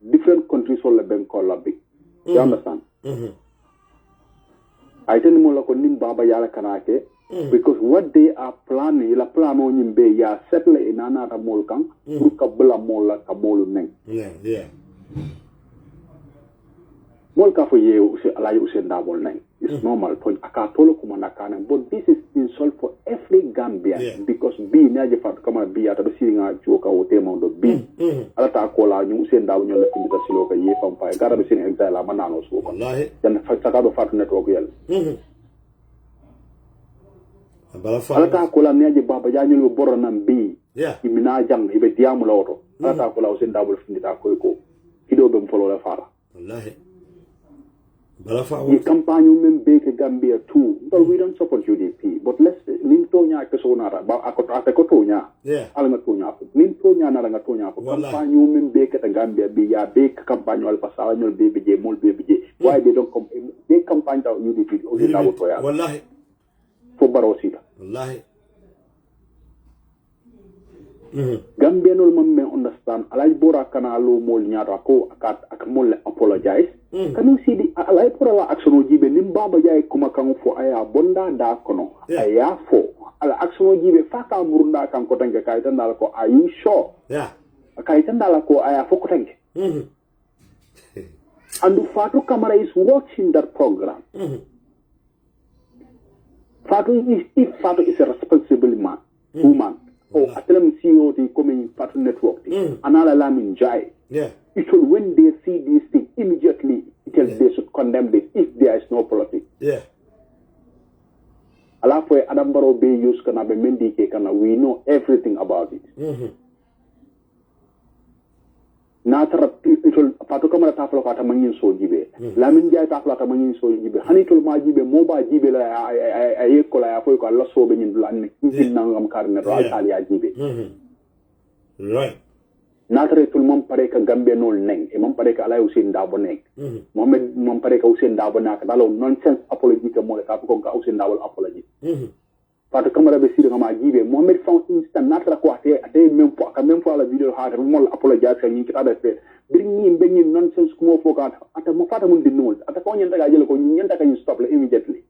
different countries all the bank call Labi. You understand? I tell him all Nim Baba Yala Kanake, because what they are planning, la plan on him be ya settle in another molkang, Kabula Mola Kabolu Neng. Yeah. Molka for you, Alay Hussein Dabo Neng. It's normal for Akatolo Kumanakana, but this is insult for every Gambian because B Najafat come and be at the sitting at Joka or Temon of B. Alata Kola, you send down your left in the Siloka, ye from Pai, gotta be seen exile Manano Soko. Then the Fataka Fat Network Yell. Alata Kola Naji Baba Yanu Boranam B. Imina Jang, he be Diamolo. Alata Kola was in double from the Takoiko. He don't follow the father. The campaign men bake Gambia too, but we don't support UDP. But let's Nintonya Kasonara, Akotonya, Alangatonya, Nintonya Narangatonya, campaign men bake at Gambia be a bake campaign Pasal, baby, Mul baby. Why they don't come? They campaign out UDP or for Barosita. Gambian will understand. Alai Bora Kanalo Mol Nyarako Akamole apologize. Can you see the Alai Pura action Jibe Nimbaba Jai Kumakang for Aya Bonda Dakono? Aya for Ala action Jibe Faka Murunda Kankotanga Kaitan Dalako. Are you sure? Yeah. A Kaitan Dalako Aya Fokotang. And Fatou Camara is watching that program. Fatou is a responsible man, woman. Oh, I tell them CEO the coming Fatou network. Another Lamin Jai. It will when they see this thing immediately, they should condemn this if there is no politics. Alafwe Adambaro Bay use kana be mendi ke kana we know everything about it. Natara it will Fatou Camara taflo kata mangin so jibe. Lamin Jai taflo kata mangin so jibe. Hanitul ma jibe moba jibe la ayekola ya fo ko Allah so be nyin lan nyin nangam karne ro ali jibe. Right. Natare tul mom pare ka Gambia nol neng e mom pare ka Alay Hussein Dabo neng. Mohammed mom pare ka Hussein Dabo nak dalo nonsense apology ka mo ka ko ka Hussein Dabo apology. Fatu Camara be siri ngama jibe Mohamed found instant natra ko ate même fois la video ha mo apologize ka nyin kita da fe bring ni benyi nonsense ko fo ka ata mo fata mun dinul ata ko nyanta ga jele ko nyanta ka stop la immediately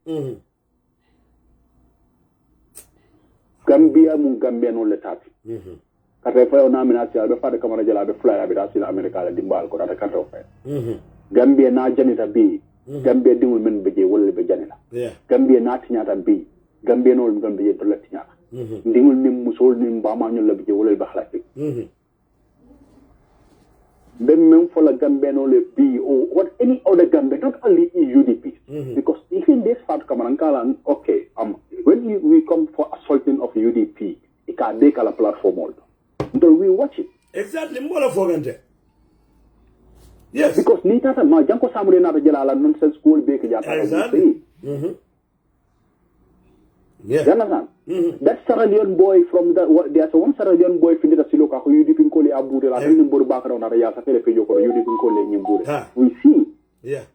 Gambia mun Gambia non le tati kata fa na minati be Fatu Camara jela be fly be da sila America la dimbal ko ata kata fa Gambia na janita bi Gambia dingul men beje wala be janila Gambia na tinyata bi Gambia no Gambia to latinya ndingul nim musol nim ba ma ñu la bi wala ba xalaati même for la Gambia no le bi or what any other Gambia not only UDP because even this part Kamankala okay when we come for assaulting of UDP it can make a platform all so we watch it exactly mbola fogante yes because ni tata ma janko samure na jela la nonsense school be ke jata exactly yeah. You understand? That Sierra Leone boy from there's one Sierra Leone boy from the Siloka who you didn't call it Abu Dhabi, and Buru Bakar on Araya Safari Pejoko, you didn't call it Nimburu. We see. Yeah.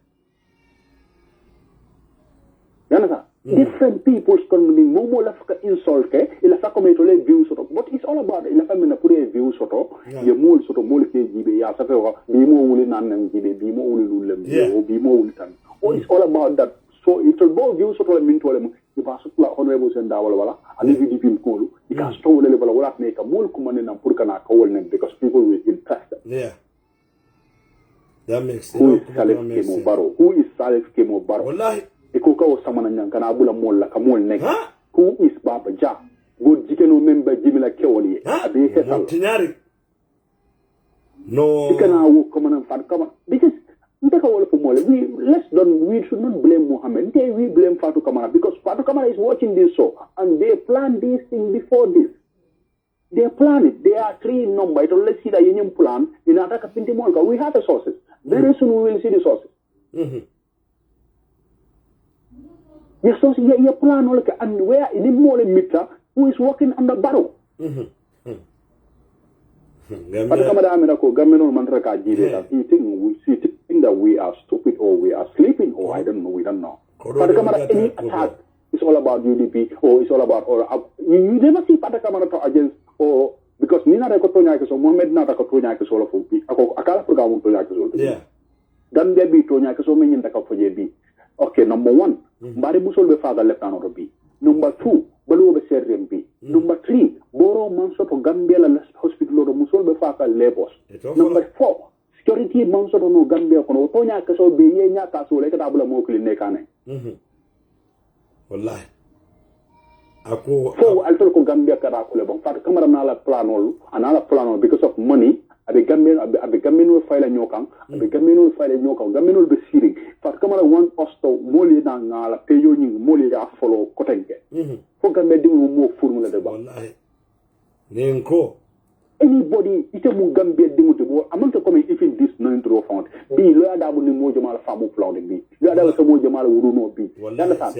You understand? Different people's coming, Momo Lafka insult, Ilafaka views sort of. But it's all about Ilafamina Pure views sort of. You mole sort of Molke Gibe, Yasafera, Bimo Ulinan and Gibe, Bimo Ululem, or Bimo Ulitan. Oh, it's all about that. So it will go views sort of mean to them. If I supply honorable and Dawala, and if you give him you can store the level of make a more common and Purkana Coleman because people will be interested. Yeah. That makes sense. Who is Salif Kemo Baro? Who is Salif Kemo Baro? Wallahi. Ikuka was someone and Kanabula Mola Kamol next. Who is Baba Ja? Good Jikeno member Jimila Kewali. Tinari. No. You can come and find common. Because we should not blame Mohammed. We blame Fatu Kamara because Fatu Kamara is watching this show and they planned this thing before this. They plan it. There are 3 numbers. Let's see the union plan in Ataka Pintimolka. We have the sources. Very soon we will see the sources. Yes, so your plan and where in the Mole Mitra who is working on the barrow. Fatu Kamara Amirako, Gamino Mantraka Jide, he think that we are stupid or we are sleeping or I don't know, we don't know. Patakamara, any attack is all about UDP or it's all about you never see Patakamara against or because Nina Rakotonya so Mohammed Nata Kotonya is all of Akala Program to yeah. Then there be Tonya so many in the cup for JB. Okay, number 1, Bari Musol be father left on B. Number 2, Balu be Serbian B. Number 3, Boro Manso to Gambia Hospital or Musol be father Labos. Number 4, security manso no Gambia kono tonya kaso be yenya kaso le ka bula mo kline kane wallahi ako so alto ko Gambia kada ko le bon fat kamara na la planol because of money abe Gambia no file nyokan abe Gambia no file nyokan Gambia no be siri fat kamara want us to moli na ngala peyo nyi moli ya follow kotenke fo Gambia di mo formula de ba wallahi nenko anybody ite mu Gambia dingude bo amanta comme even this non intro fond bi lo ada bu ni mo jamal famu plan bi lo ada ko mo jamal wuru no bi dana sa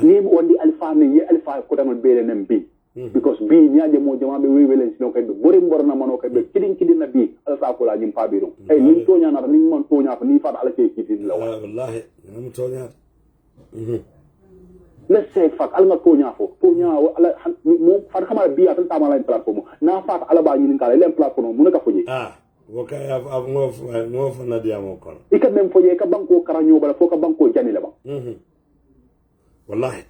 ni mo wandi alfa ni alfa ko dama bele nem bi because bi nyaaje mo jamal be wewelen sino kay be bori mborna mano kay be kidin na bi alfa ko la nyim pa bi ro ay ni tonya na ni mon tonya fa ni fa ala ke kidin la wallahi am tonya let's say fak alma tonya ala mo fa xamala bi atan tama la platform na fa ala ba ni ngala len platform mu naka foje woka av ngof na diamo kon ika mem foje ka banko karanyo bala fo ka banko jani la ba wallahi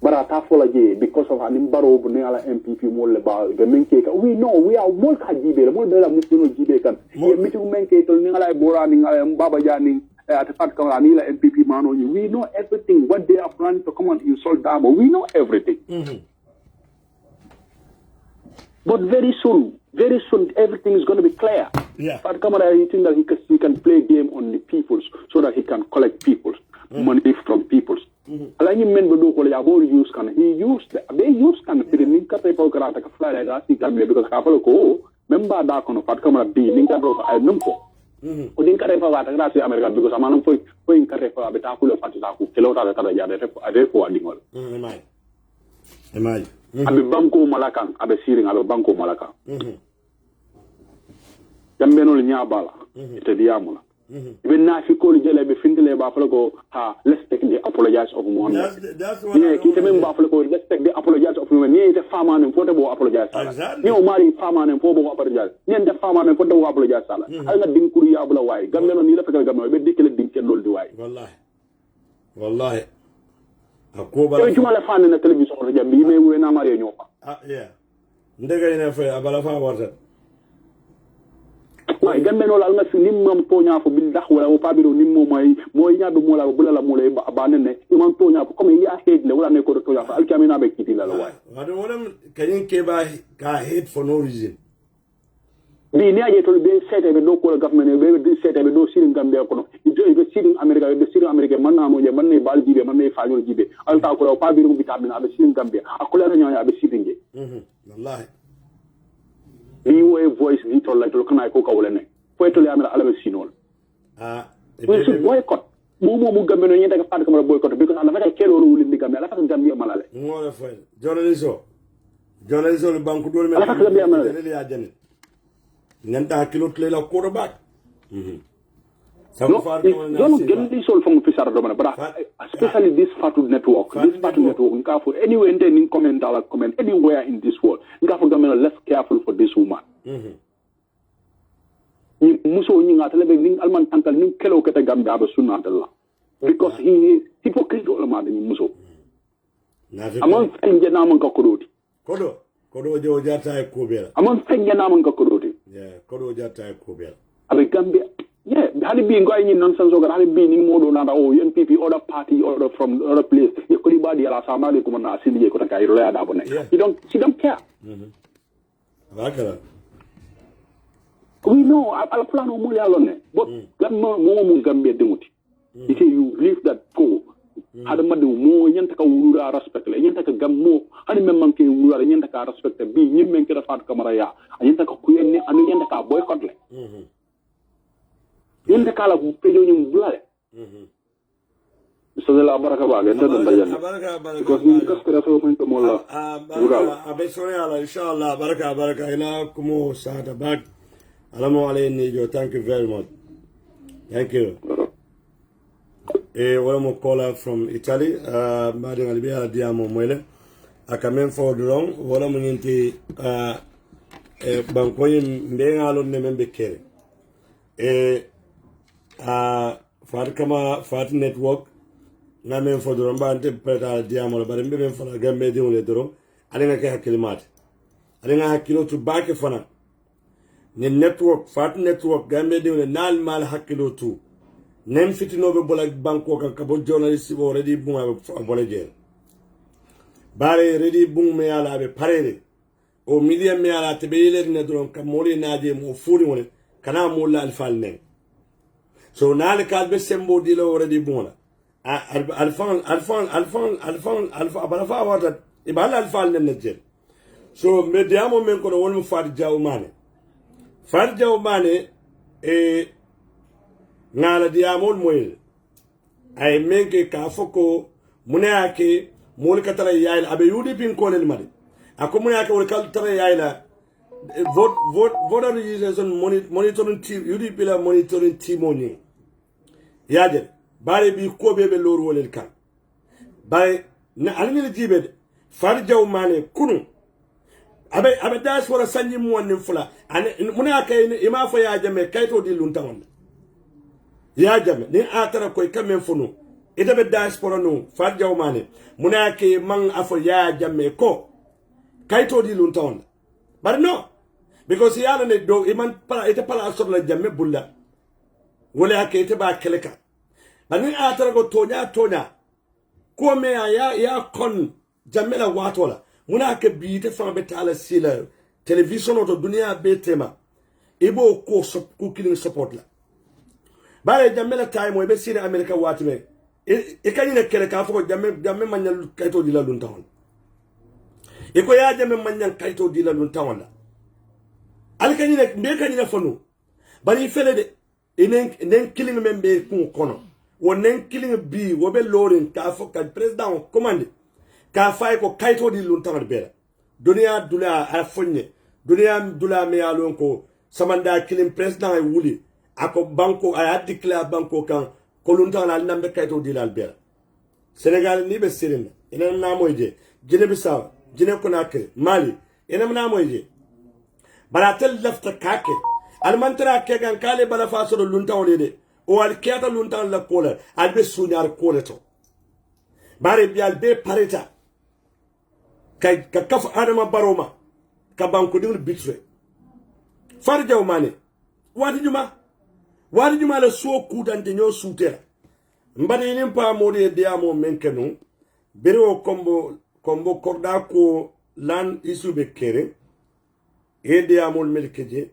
bara ta fola je because of anim baro bu ne ala MPP mo le ba be menke ka we know we are mol ka jibe mol be la mutuno jibe kan ye mitu menke to ni ngala bora ni ngala baba jani at Fat Kamara MPP Mano, we know everything, what they are planning to come and insult Damo, we know everything. But very soon, everything is going to be clear. Yeah. Fat Kamara, you think that he can play game on the peoples so that he can collect peoples, money from peoples. Alani men do ko ya bo use kan he used they use kan for the ninka type of karata ka fly like that because ka falo ko member da kono Fat Kamara bi ninka do ay numpo odin kare fa wata grâce America because amanam foi in kare fa be ta kulo fatata ku kelota da tada jade ade ko adingol emai abe banko malaka abe siring abe banko malaka jambeno le nyabala ite diamula be nafi ko jele be findele ba fala ko let's take the apologize of Muhammad that's what yeah ki temen ba fala ko let's take the apologize of Muhammad ni te fama no foto bo apologize sala ni o mari fama no fo bo apologize ni en de fama no foto bo apologize sala al nga din kuru ya bula way gambe no ni la fekkal gambe be dikele dinkel lol di way wallahi ko bala juma la fanne na television ko jambi me we na mari ñofa yeah ndega ina fe abala fa warta way gambe no la nga nim mam toña fo bil dakh wala o pabiro nim mo moy ñaado mo la bula la mo lay ba ne imam toña fo comme ya head le wala ne ko toña fa al kamina be kiti la way wala kanin ke ba ka hate for no reason bi ni aje to be sete be do ko government be sete be do sirin gambe ko no be sirin america man na mo je man ne bal jibe man ne fañol jibe al ta ko pa biru vitamina be sirin gambe akula na ñoya be sirin je wallahi ni wo voice ni to la to kana ko kawle ne fo to le amela ala be sinol we should boycott mo gambe no ñenta ka fat ko boycott because ala fa kelo ro wulindi gambe ala fa gambe malale ngore fay journalist le banku dol me ala fa gambe malale le ya jane ñanta kilo tle la ko do bak no don't get this all from fisar do mana but especially this Fatu network nka for anywhere in any comment anywhere in this world nka for gamela less careful for this woman ni muso ni ngata lebe ni alman tankal ni kelo kete gambe aba sunna dalla because he is hypocrite all ma ni muso amon fenje na man ka kodo jo jata ko bela amon fenje na man ka kodoti kodo jata ko bela abe gambe yeah hali bi ngoy ni nonsense o hali bi ni modo na o NPP other party or from other place e ko libadi ala sama le ko na asili ko ta kayro ya da bonne you don't care bakara we know ala plan o mo ya lonne but gamma mo gambe demuti ite you leave that go hada madu mo nyanta ka wura respect le nyanta ka gammo hadi men manke wura nyanta ka respect bi nyim men kira fat kamara ya nyanta ka kuyenni anu nyanta ka boycott le yende kala ko pejo nyum bulale so de la baraka ba genda da bayan ko ni kaskara so mo to molla abe sore ala inshallah baraka ila kumo sada bag alamu alayni jo thank you very much thank you wala mo kola from Italy madin albia diamo moyle akamen for long wala mo nyinti banko yin mbe ngalo ne membe kere Fat network na men for long ba ante peta diamo la bare mbe men fala gambe di wole doro alinga ke hakilimat alinga hakilo to baake fana ni network Fat network gambe di wole nal mal hakilo to nem fitinobe bola banko kan kabo journalist bo ready bunga bola jeel bare ready bung me ala be parere o media me ala te be yele ne dron kam moli naaje mo furi woni kana mo la alfal ne so naal kal be sembo dilo ready bunga alfan bala fa wata ibala alfal ne jeel so me diamo men ko won mo faat jaw mane ngala diamol moyel ay menke ka foko munake mol katala yaila abe yudi pin kolel mari ako munake wol kal tara yaila voter registration monitoring team yudi pila monitoring team oni yaje bare bi ko bebe lor wolel kan bare na alni jibe farjaw mane kunu abe das wala sanyi mo wonni fula munake ima fa yaje me kayto di luntawan ya jame ni atara koy kamen funu ida be diaspora no Fat Jawmane munake man afo ya jame ko kayto di lun tawon but no because yalla ne do iman para ita para asor la jame bulla wala ake ita ba keleka bani atara ko tonya ko me ya kon jame la watola munake bi ita fa be tala sila television to dunia be tema ibo ko ko killing support la bare jamela time we be sire America watime e kanyine kele ka foko jamme manyal kayto dila dun tawon e ko ya jamme manyal kayto dila dun tawon al kanyine be kanyine fonu bari fele de enen killing membe kun kono wonen killing bi wo be lorin ka foko president commande ka fay ko kayto dila dun tawon bela dunia dula a fonne dunia dula me alon ko samanda killing president e wuli ako banko aya declare banko kan ko lunta na nambe kayto dilal bela Sénégal ni be sirin ina na moyje Guinée Bissau Guinée Conakry Mali ina na moyje baratel lafta kake almantara ke kan kale bala faso lunta olede o al keta lunta la kola al be sunyar kola to bare bial be pareta kay ka kaf adama baroma ka banko dingul bitre farjaw mane wadi juma la so kudante nyo sutera mbade nin pa modi de amo menkenu bero kombo korda ko lan isube kere e de amol melkeje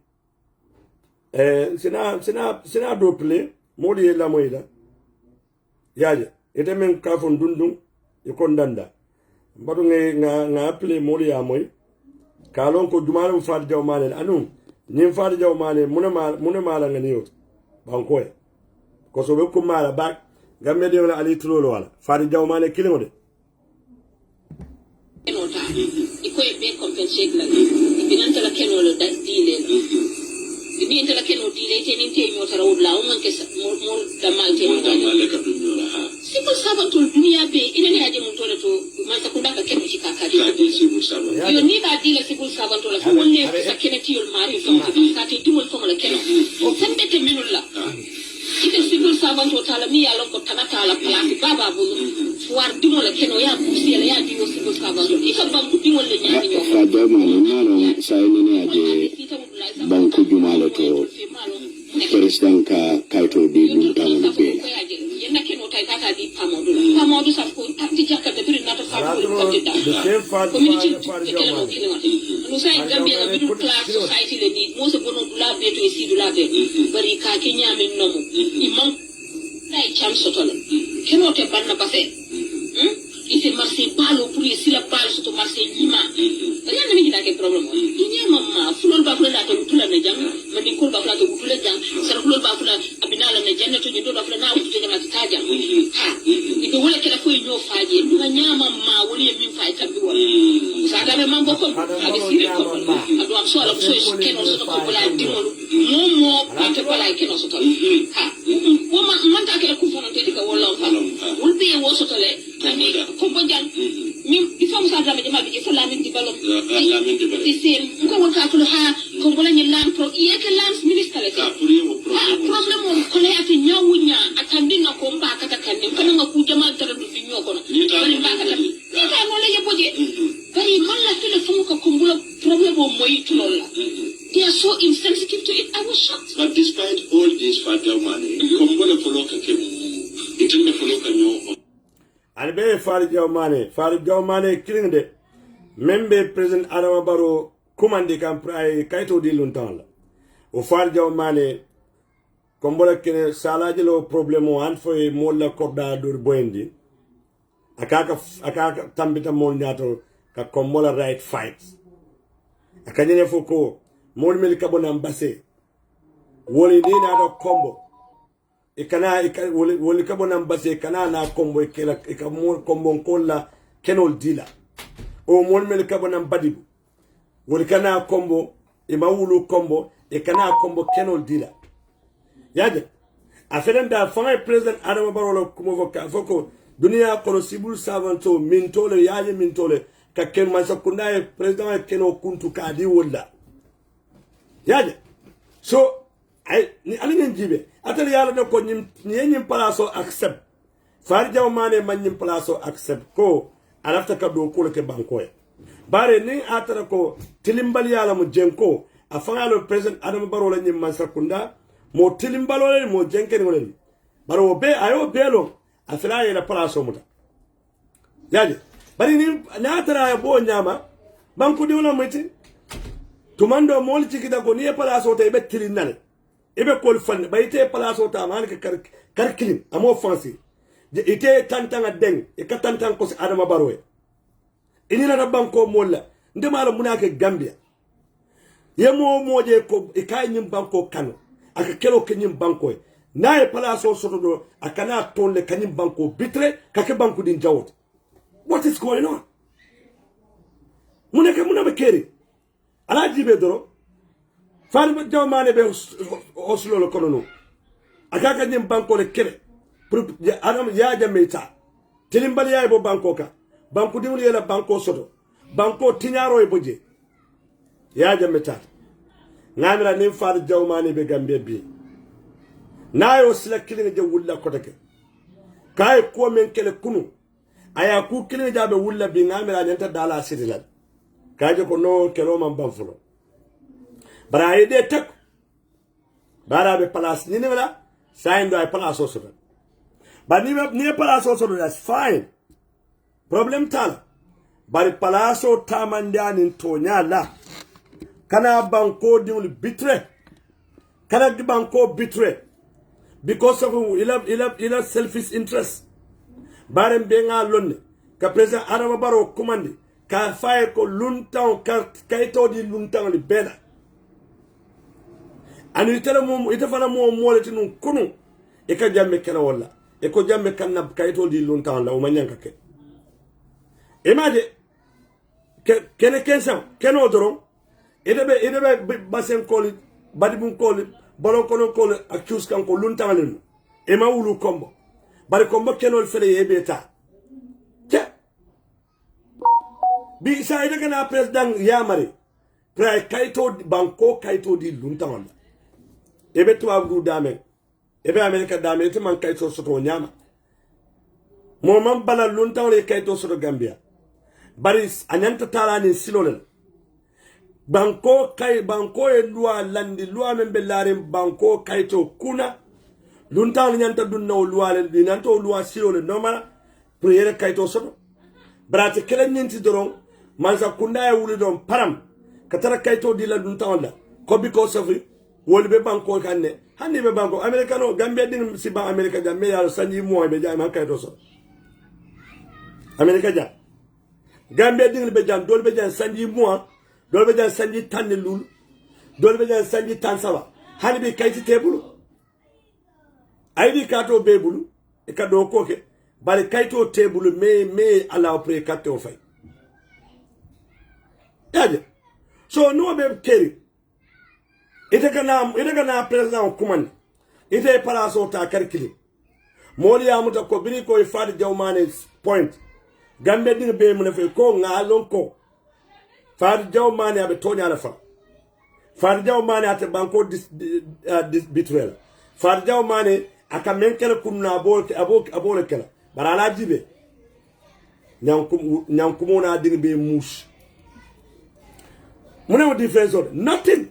sina dople modi la moyda yaje ete men ka fon dundum e kondanda mbadu nga appelé modi ya moy kalon ko jumalum faade jawmane anu nim faade jawmane munema la ngani yo bankoy ko so be ko mala bak gamme de wala ali tulolo wala faade jawmane kilimo de kenota iko e be compensate la binanta la kenolo da dile binanta la kenolo dile te ninte nyota rawd la o manke mo da malte male ka dunyola ha siko sabatul dunia be ina ne aje mun tole to manta kundaka kenu chikaka yo ni ba dile siko sabatul la ko ne sa keneti yol mari so ka te dimol so la keno o sembe te minulla ite civil servant o tala mi yalon ko tanata la place baba bu war dimol la keno ya busi la ya diwo civil servant ita banku dimol le nyaani ñoo fa jamani naro sai ne aje banku jumala to president ka kaito di luntan be yenna keno tay tata di pamodu sa ko atti jakka de bir nata fa ko da community kelo kelo no sai gambia la middle class society le ni mo se bono dula be to esi dula be bari ka kenya men nomo imam dai cham sotole keno te banna passé ite marché palo pour esi la palo soto marché lima rien ne mi da ke problème ni mamma fulol ba fulol to tula ne jam man di ko ba fulol to tula jam sar fulol ba fulol abinala ne jannato ni do ba fulol na wutu jama ta jam ha ite wala kala ko ñoo faaje duma ñama ma wala min faay tambi wala sa da be man bokko abi sire ko adu am so ala so keno so ko bala dimolu mo pate bala keno so to ha wo man ta kala ku fono te ka wala fa wul be wo so to le ami ko bonjan min di fam sa da be jama bi fa la min di balom di sem ko won ka ko ha ko bola ni lan pro iye ke lan minister le ta problem ko le ati nyawunya atandi na ko mba kata kanne kana nga ku jama tara du finyo ko na bari mba kata ni ka no le yeboje bari man la tele fumu ko kumbula problem o moy tulola they are so insensitive to it. I was shocked. But despite all this federal money kumbula foloka ke itende foloka nyo albe fari jawmane kilingde membe president Adama Barrow commande kam pray kayto di luntan la o fari jawmane kombola kene salaje lo problème an foy molla korda dur boendi akaka tambita mol nyato ka kombola right fight akanyene foko mol mel kabona mbase woli ni na do kombo ikana woli kabona mbase kana na kombo ikela ikamol kombo kolla kenol dila o mol mel kabona mbadibu woli kana kombo imawulu kombo ikana kombo kenol dila yaje aferenda fanga president Adama Barrow kuma voka foko dunia kono civil servant mintole yaje mintole ka ken masakunda president keno kuntu kadi wolla yaje so ay ni alingen jibe atal yalla ne ko nyim palaso accept far jawmane man nyim palaso accept ko alafta ka do ko ke banko bare ni atara ko tilimbal yalla mu jenko afanga le president Adama Barrow la nyim masakunda mo tilimbalole mo jenkeni ngoleni baro be ayo belo afila yela palaso muta yaje bari ni natara bo nyama banku diwla muti tumando mol cikida ko ni palaso te be tilinale ebe kol fan bayte palaso ta man ke kar kilim amo fancy ite tantanga deng e ka tantang ko Adama Barrow ini la banko molla ndemala munake Gambia yemo moje ko e kay nyim banko kano aka kelo kenyim banko na e palaso soto do akana tonle kanyim banko bitre kake banko din jawot. What is going on? Muneke munabe keri ala jibe doro Farba Jawmane be Oslo lo kono akaka nyim banko le kebe pour adam ya jameta tilimbali ya bo banko ka banko diwli la banko soto banko tinyaro e boje ya jameta ngamira nim Farba Jawmane be Gambia bi nayo sila kilin je wulla kotake kay ko men kele kunu aya ku kilin jabe wulla bi ngamira nyanta dala sitilal kaje ko no kelo man banfulo bara ide tek bara be place ni wala sign do ay place so but ni place so that's fine problem tal bari place o tamandani tonya la kana banko diul bitre kana banko bitre because of ila selfish interest barem be nga lonne ka president Adama Barrow commande ka fay ko luntan ka kayto di luntan li beda anu itala mom itafana mom molati nun kunu e ka jamme kala wala e ko jamme kanna kayto di luntan la o manyanka ke imade kene kensa keno doron edebe basen koli badibun koli balon kono koli accuse kan ko luntan len e ma wulu kombo bari kombo kenol fele yebeta bi sa ida kana president yamari pra kayto banko kayto di luntan ebe to abdu dame ebe America dame te man kayto soto nyama mo man bala luntan le kayto soto Gambia bari anyanta tala ni silolel banko e loi landi loi men be larim banko kayto kuna luntan nyanta dunno loi le dinanto loi silolel normal pour yere kayto soto brate kala nyinti doron mansa kunda e wuli don param katara kayto di la luntan la ko because of wol be banko kanne hanni be banko americano Gambia din si ba America jamme ya sanji mo be jam kayto so America ja Gambia din be jam dol be jam sanji mo dol be jam sanji tanne lul dol be jam sanji tan sawa hanni be kayti tebulu aydi kato be bulu e kado koke bari kayto tebulu me ala pre kato fay yaje so no be keri ite kana president kuman ite palaso ta karkili moli amuta ko biri ko Farba Jawmane point Gambia din be mun fe ko ngalon ko Farba Jawmane abe tonya la fa Farba Jawmane ate banko dis betrayal Farba Jawmane aka menkele kunna abol kala barala jibe nyankumuna din be mush mune difference of nothing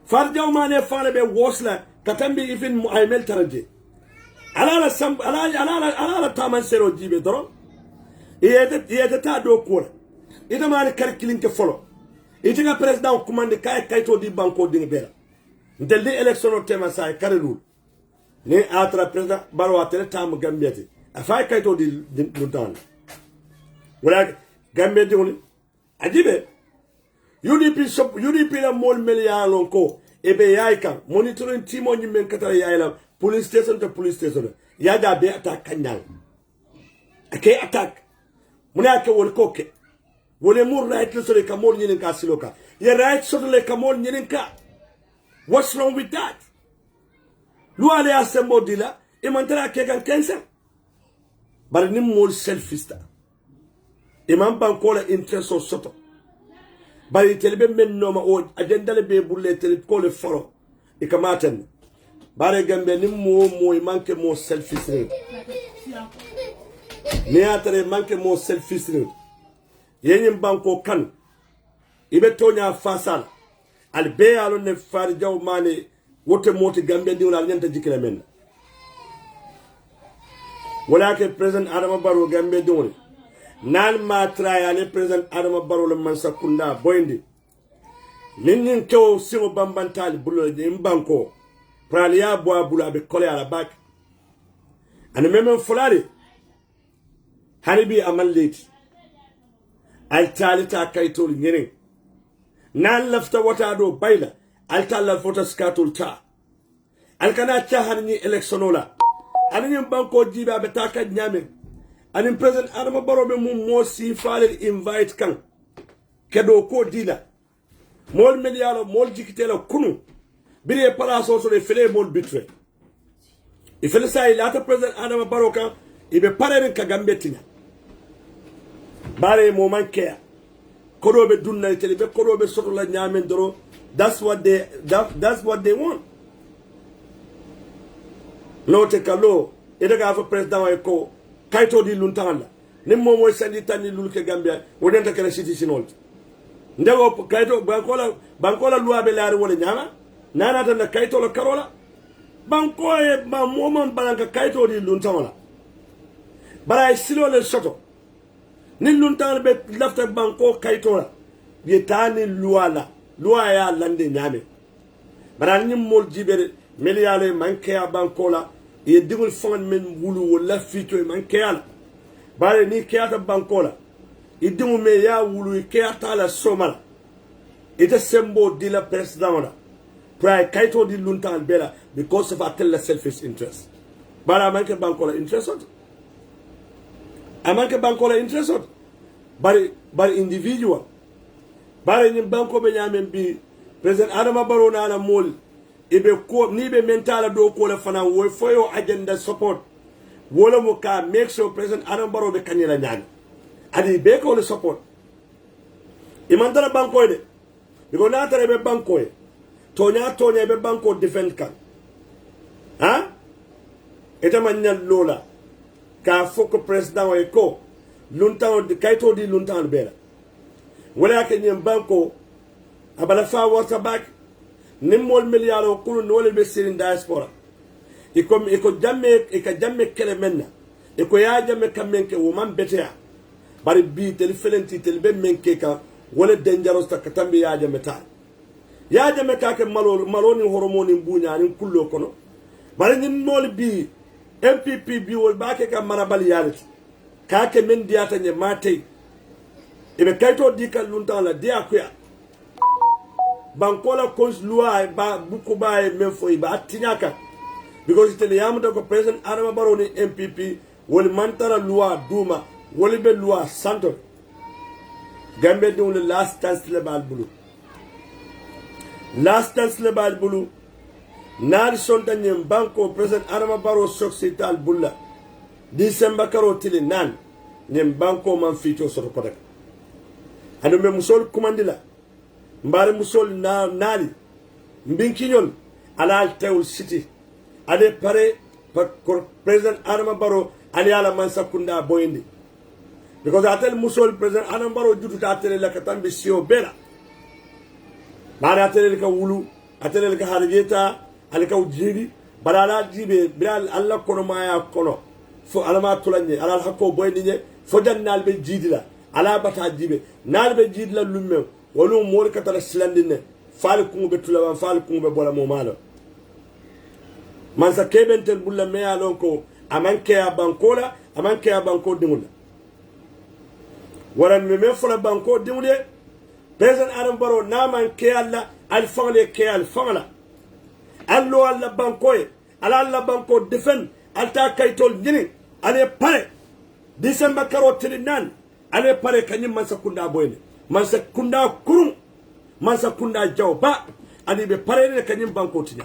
Farba Jawmane fane be wasla katambi even Aimel Taraje ala taman sero jibe doro yete ta do ko ita mani karkilin ke folo ita ga president commande kayto di banko di bela ndelde election o tema sa karelu ni atra president Barrow atele tam Gambia ti afay kayto di lutan wala Gambia di woni ajibe UDP la mol million ko ebe yaika monitoring team on men katara yaila police station to police station yaga be attack kanyal ake attack muna ke wol koke wole mur right so le kamol nyinin ka siloka ya right so le kamol nyinin ka what's wrong with that lu ale asembo dila e mantara ke kan kensa bar nim mol selfista e man ban ko la interest so soto bari telebe men noma o agenda le be bulle tele ko le foro e kamaten bare Gambia nim mo manke mo selfish ne atare manke mo selfish yenyim banko kan ibe tonya fasal al be alo ne Farba Jawmane wote moti Gambia di wala nyanta jikila men wala ke president Adama Barrow Gambia di wala nan ma trayale president Adama Barrow le mansa kunda boyndi nin ko simo bambantali bulo de mbanko pralia boa bula be kole ala bak an memem fulari hanibi amallet al talita kaytol nyene nan lafta wata do bayla al talla fota skatul ta al kana cha hanni electionola anni banko jiba be taka nyame anin president Adama Barrow be mum mo si faale invite kan kedo ko dila mol medialo mol jikitela kunu bire palaso so de fele mol bitre e fele sai lata president Adama Barrow kan ibe pareren ka gambetina bare mo manke kodo be dunna tele be kodo be soto la nyamen doro that's what they want lote kalo edega fa president wa ko kayto di luntanda nim mo moy sandi tani lulke gambia wodenta kala citizen old ndego kayto bankola loi be laari wala nyama nana tan kayto lo karola banko e ma momon balanka kayto di luntawala bara silo le soto ni luntan be lafta banko kayto la yetani loi ya lande nyame bara ni mol jibere meliale manke a bankola e digul fon men wulu wala fito manke ala bare ni kiyata bankola idimu me ya wulu kiyata la somala ita sembo di la president pray kaito di luntan bela because of a selfish interest bara manke bankola interest amanke bankola interest bare individual bare ni banko be nyamen bi president Adama Barrow na la mol ibe ko ni be mentala do ko la fana wo foyo agenda support wala mo ka make sure president Adama Barrow be kanila nyani adi be ko le support imandara banko de biko na tare be banko e tonya be banko defend kan ha eta manya lola ka foko president wa ko luntan de kaito di luntan bela wala ke nyem banko abala fa wata back nimmol miliyaro kulu nole be sirin diaspora iko jamme kele menna iko ya jamme kamenke wo man betea bari bi tel felenti tel be menke ka wala dangerous ta katambe ya jamme ka ke maloni hormoni bunya ni kullo kono bari nin nol bi MPP bi wol baake ka marabal yalati ka ke men diata nye matay ibe kayto dikal luntan la dia kuya bankola cons loi ba buku bae menfo iba tinyaka because it le yamuta ko president Adama Barrow ni MPP wol mantara loi duma wol be loi santo gambe dum le last chance le bal bulu nar sonta nyem banko president Adama Barrow soksital bulla December karo tili nan nyem banko man fito soto patak ando me musol kumandila mbare musol nali mbinkinyol ala teul city ade pare president Adama Barrow ali ala mansa kunda boyndi because atel musol president Adama Barrow jututa atel la katambe sio bela bare atel ka wulu atel ka harjeta alika ujiri barala jibe bilal alla kono maya kono fo alama tulanye ala hakko boyndi nye fo dannal be jidila ala bata jibe nalbe jidla lumme wolu mol katala silandine fal kungu be tulawan fal kungu be bola mo malo mansa kebenten bulla me alon ko amanke ya bankola amanke ya banko dimula waran me fola banko dimule president Adama Barrow na manke alla al fangle ke al fangla allo alla banko e alla banko defen alta kaytol nyini ale pare December karo tilinan ale pare kanyim mansa kunda boyne mansa kunda kurun mansa kunda jawba ani be pare ne kanyim banko tinya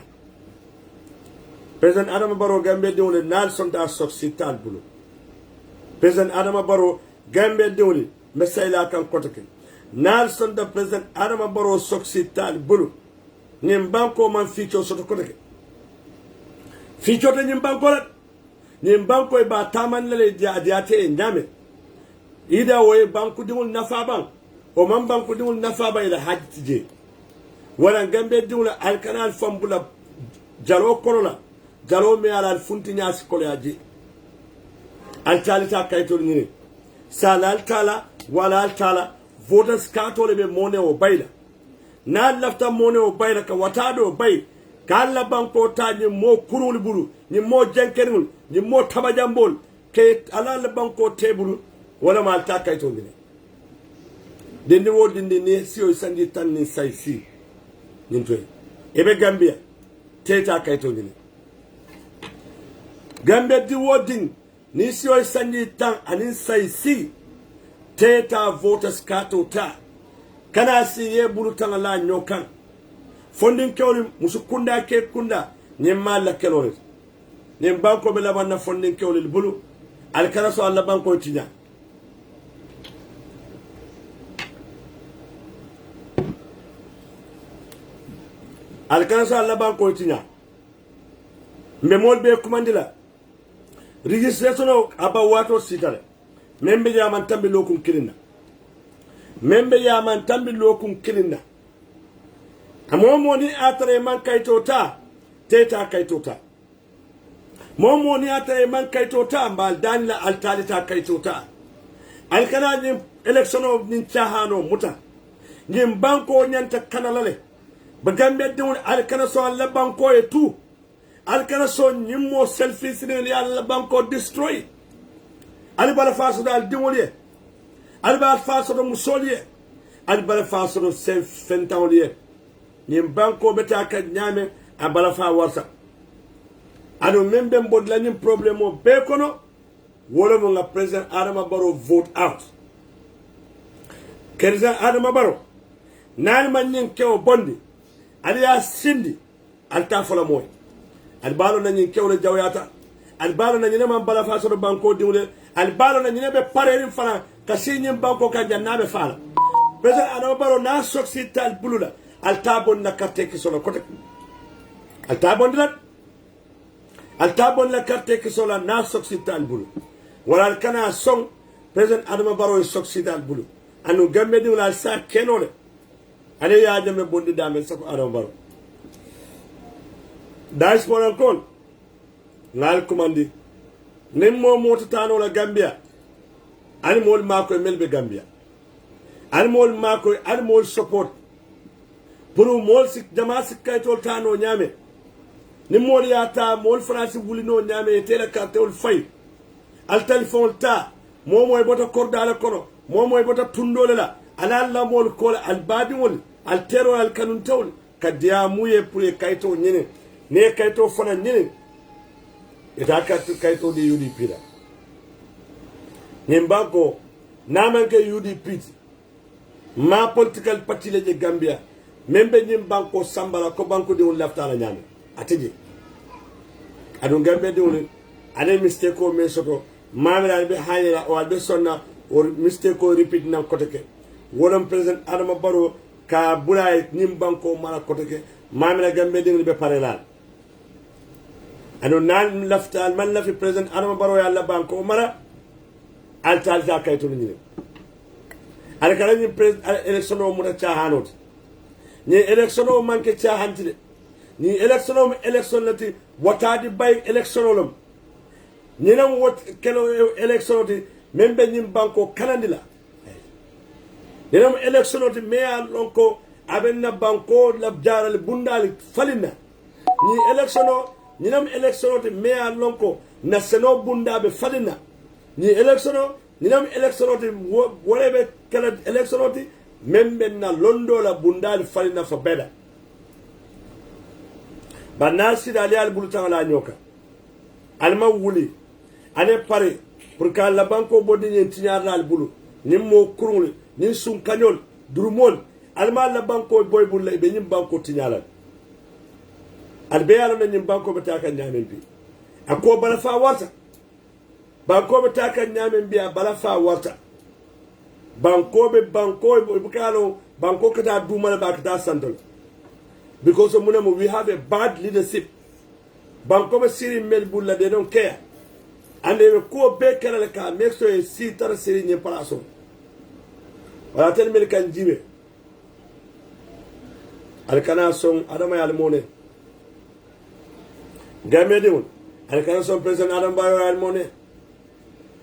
president Adama Barrow gambe dewle nal sonda soksital bulu president Adama Barrow gambe dewle mesayla kan kotake nal sonda president Adama Barrow soksital bulu nyim banko man ficho soto kotake ficho te nyim banko la nyim banko e ba taman le diate nyame ida woy banku dimul nafa ban o man banku dimul nafa ba ila hajji je wala gambe dimul al kanal fambula jalo korola jalo me ala funti nyasi kole aji al talita kaytol ni salal tala wala al tala voters katole be mone o bayla na lafta mone o bayla ka watado bay kala banko ta ni mo kurul bulu ni mo jenkerul ni mo tabajambol ke ala banko tebulu wala mal ta kayto ngene den ni wodi ni si o sandi tan ni saysi nintoy ebe Gambia teta kayto ngene Gambia di wodi ni si o sandi tan anin saysi teta voters kato ta kana siye bulu tanga la nyokan fondin kewli musukunda ke kunda nyemma la kelore nyem banko be la banna fondin kewli bulu al kana so alla banko tinya al kana so alla banko tinya memol be kumandila registration aba wato sitale membe yaman tambi lokum kirinna membe yaman tambi lokum kirinna amomoni atare man kaitota teta kaitota momoni atare man kaitota mbal danila altalita kaitota alkana ni election of ni chahano muta ni banko nyanta kanalale bagambe dun alkana so alla banko e tu alkana so nyimmo selfie sineli alla banko destroy albala faso dal dimoliye albala faso do musoliye albala faso do self fentawliye ni banko beta ka nyame abala fa warsa ado membe mbodla ni problème o be kono wolo mo nga president Adama Barrow vote out president Adama Barrow nan man nyen kew bondi aliya sindi alta fola moy albalo na nyen kew le jawyata albalo na nyen man bala faso do banko diwle albalo na nyen be parerin fana ka sinyen banko ka jannabe fala president Adama Barrow na soxital bulula altabon na carte ki solo kote altabon la carte ki solo na soxital bulu wala kana song president Adama Barrow soxital bulu anu gambe di wala sa kenole ale ya jame bondi dame sako Adama Barrow diaspora kon ngal komandi nemmo motano la Gambia ani mol mako melbe Gambia ani mol mako ani mol support pour mol sik jama sik kaytol tano nyame ni mol yata mol france wulino nyame tele kartol fay al telephone ta moy bota kordala kono moy bota tundole la ala la mol ko al badi wol al tero al kanun tawl kadiya muye pour kayto nyene ne kayto fana nyene ita kayto di UDP la nyembako namanke UDP ma political party le Gambia membe nyim banko sambala ko banko de won laftala nyame atije adu gambe de won ade mistake ko me soto mamira be hayra o be sonna or mistake ko repeat na koteke wonam president Adama Barrow ka bulay nyim banko mala koteke mamira gambe de be parelal adu nan laftal man lafi president Adama Barrow yalla banko mara altal zakayto ni ala kala ni president election o muta chahanot ni election o manke chahantide ni election o election lati watadi bay election olum ni nam wot kelo election ti membe nyim banko kanandila ni nam election ti meya lonko abenna banko lab jaral bundali falina ni election o ni nam election ti meya lonko na seno bundabe falina ni election o ni nam election ti wolebe kala election ti membe na londo la bundal falina for better banasi dali al bulta la nyoka alma wuli ane pare pour ka la banko bodi ni tinyar la al bulu ni mo kurul ni sun kanyol durumol alma la banko boy bulle be nyim banko tinyala albe yalo na nyim banko beta kan nyamen bi ako bala fa warta banko beta kan nyamen bi bala fa warta banko bukalo banko kata dumala ba kata sandal because we have a bad leadership banko be siri melbulla they don't care and they will go back ka make sure you see tar siri nye palaso wala tel mel kan jibe alkana son adama yalmone gamede won alkana son president Adama Barrow yalmone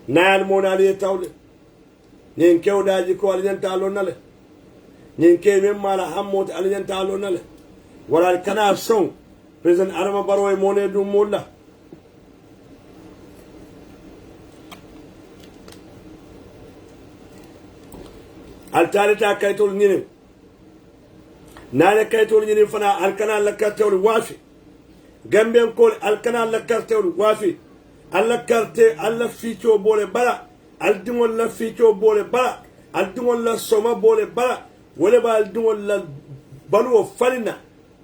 na yalmone ali tawle nyen kewdaji ko aljanta lonale nyen ke mem mala hammot aljanta lonale wala kana son president Adama Barrow mo ne dum molla altalita kaytol nyine nane kaytol nyine fana alkana la kartol wafi gamben ko alkana la kartol wafi alla karte alla ficho bole bala aldingol la ficho bole bala aldingol la soma bole bala wala bal dum la balu falina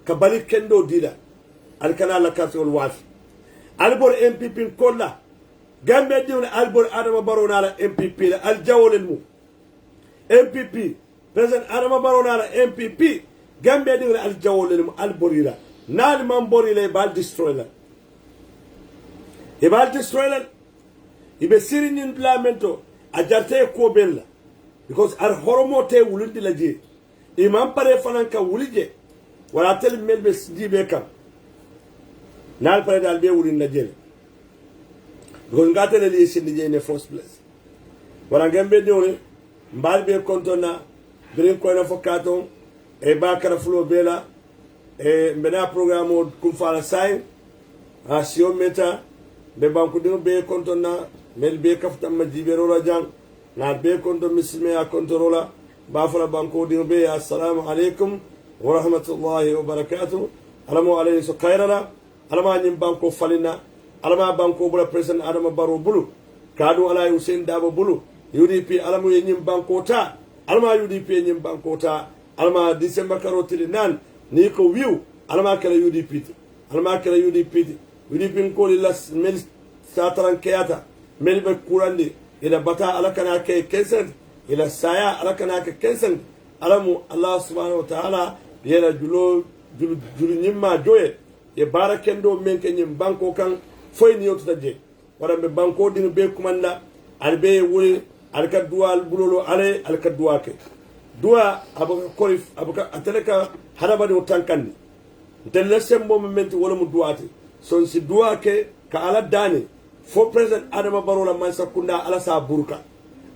ka bali kendo dila alkana la kartol wafi albor MPP kolla gambe diwne albor adama barona la MPP la aljawol mu MPP president adama barona la MPP gambe diwne aljawol mu alborila nal man borila bal destroy la e bal destroy la ibe sirinin lamento a jarte ko bella because ar horomote wulindi la je imam pare fanan ka wulije wala tel melbe dibe kam nal pare dal be wulin la jele because ngatele li sindi je ne first place wala ngembe diwle mbal be kontona birin ko na fokato e bakara flo bela e mbena programme kum fala say a sio meta be banku dino be kontona mel be kafta majibero la jang na be konto misme a kontrola ba fala banku dino be assalamu alaikum wa rahmatullahi wa barakatuh alamu alayhi so khairala alama nyim banko falina alama banko bula president adama baro bulu kadu alay hussein dabo bulu UDP alamu nyim banko ta alama UDP nyim banko ta alama december karotili nan ni ko wiu alama kala UDP alama kala UDP ko lilas mel sataran kayata mel be kurandi ila bata alakana ke kensen ila saya alakana ke kensen alamu allah subhanahu wa ta'ala yela julu nyimma joye e barakendo menke nyim banko kan foy ni yoto je wala be banko dinu be kumanda albe wuri alka dual bulolo ale alka duake dua abuka korif abuka ateleka haraba do tankandi telle sembo momenti wala mu duati son si duake ka ala dani fo president adama barola man sakunda ala sa burka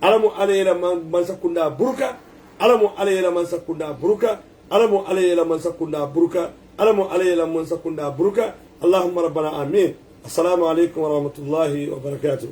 alamu alayla man sakunda burka alamu alayla man sakunda burka alamu alayla man sakunda burka alamu alayla man sakunda burka allahumma rabbana amin assalamu alaikum wa rahmatullahi wa barakatuh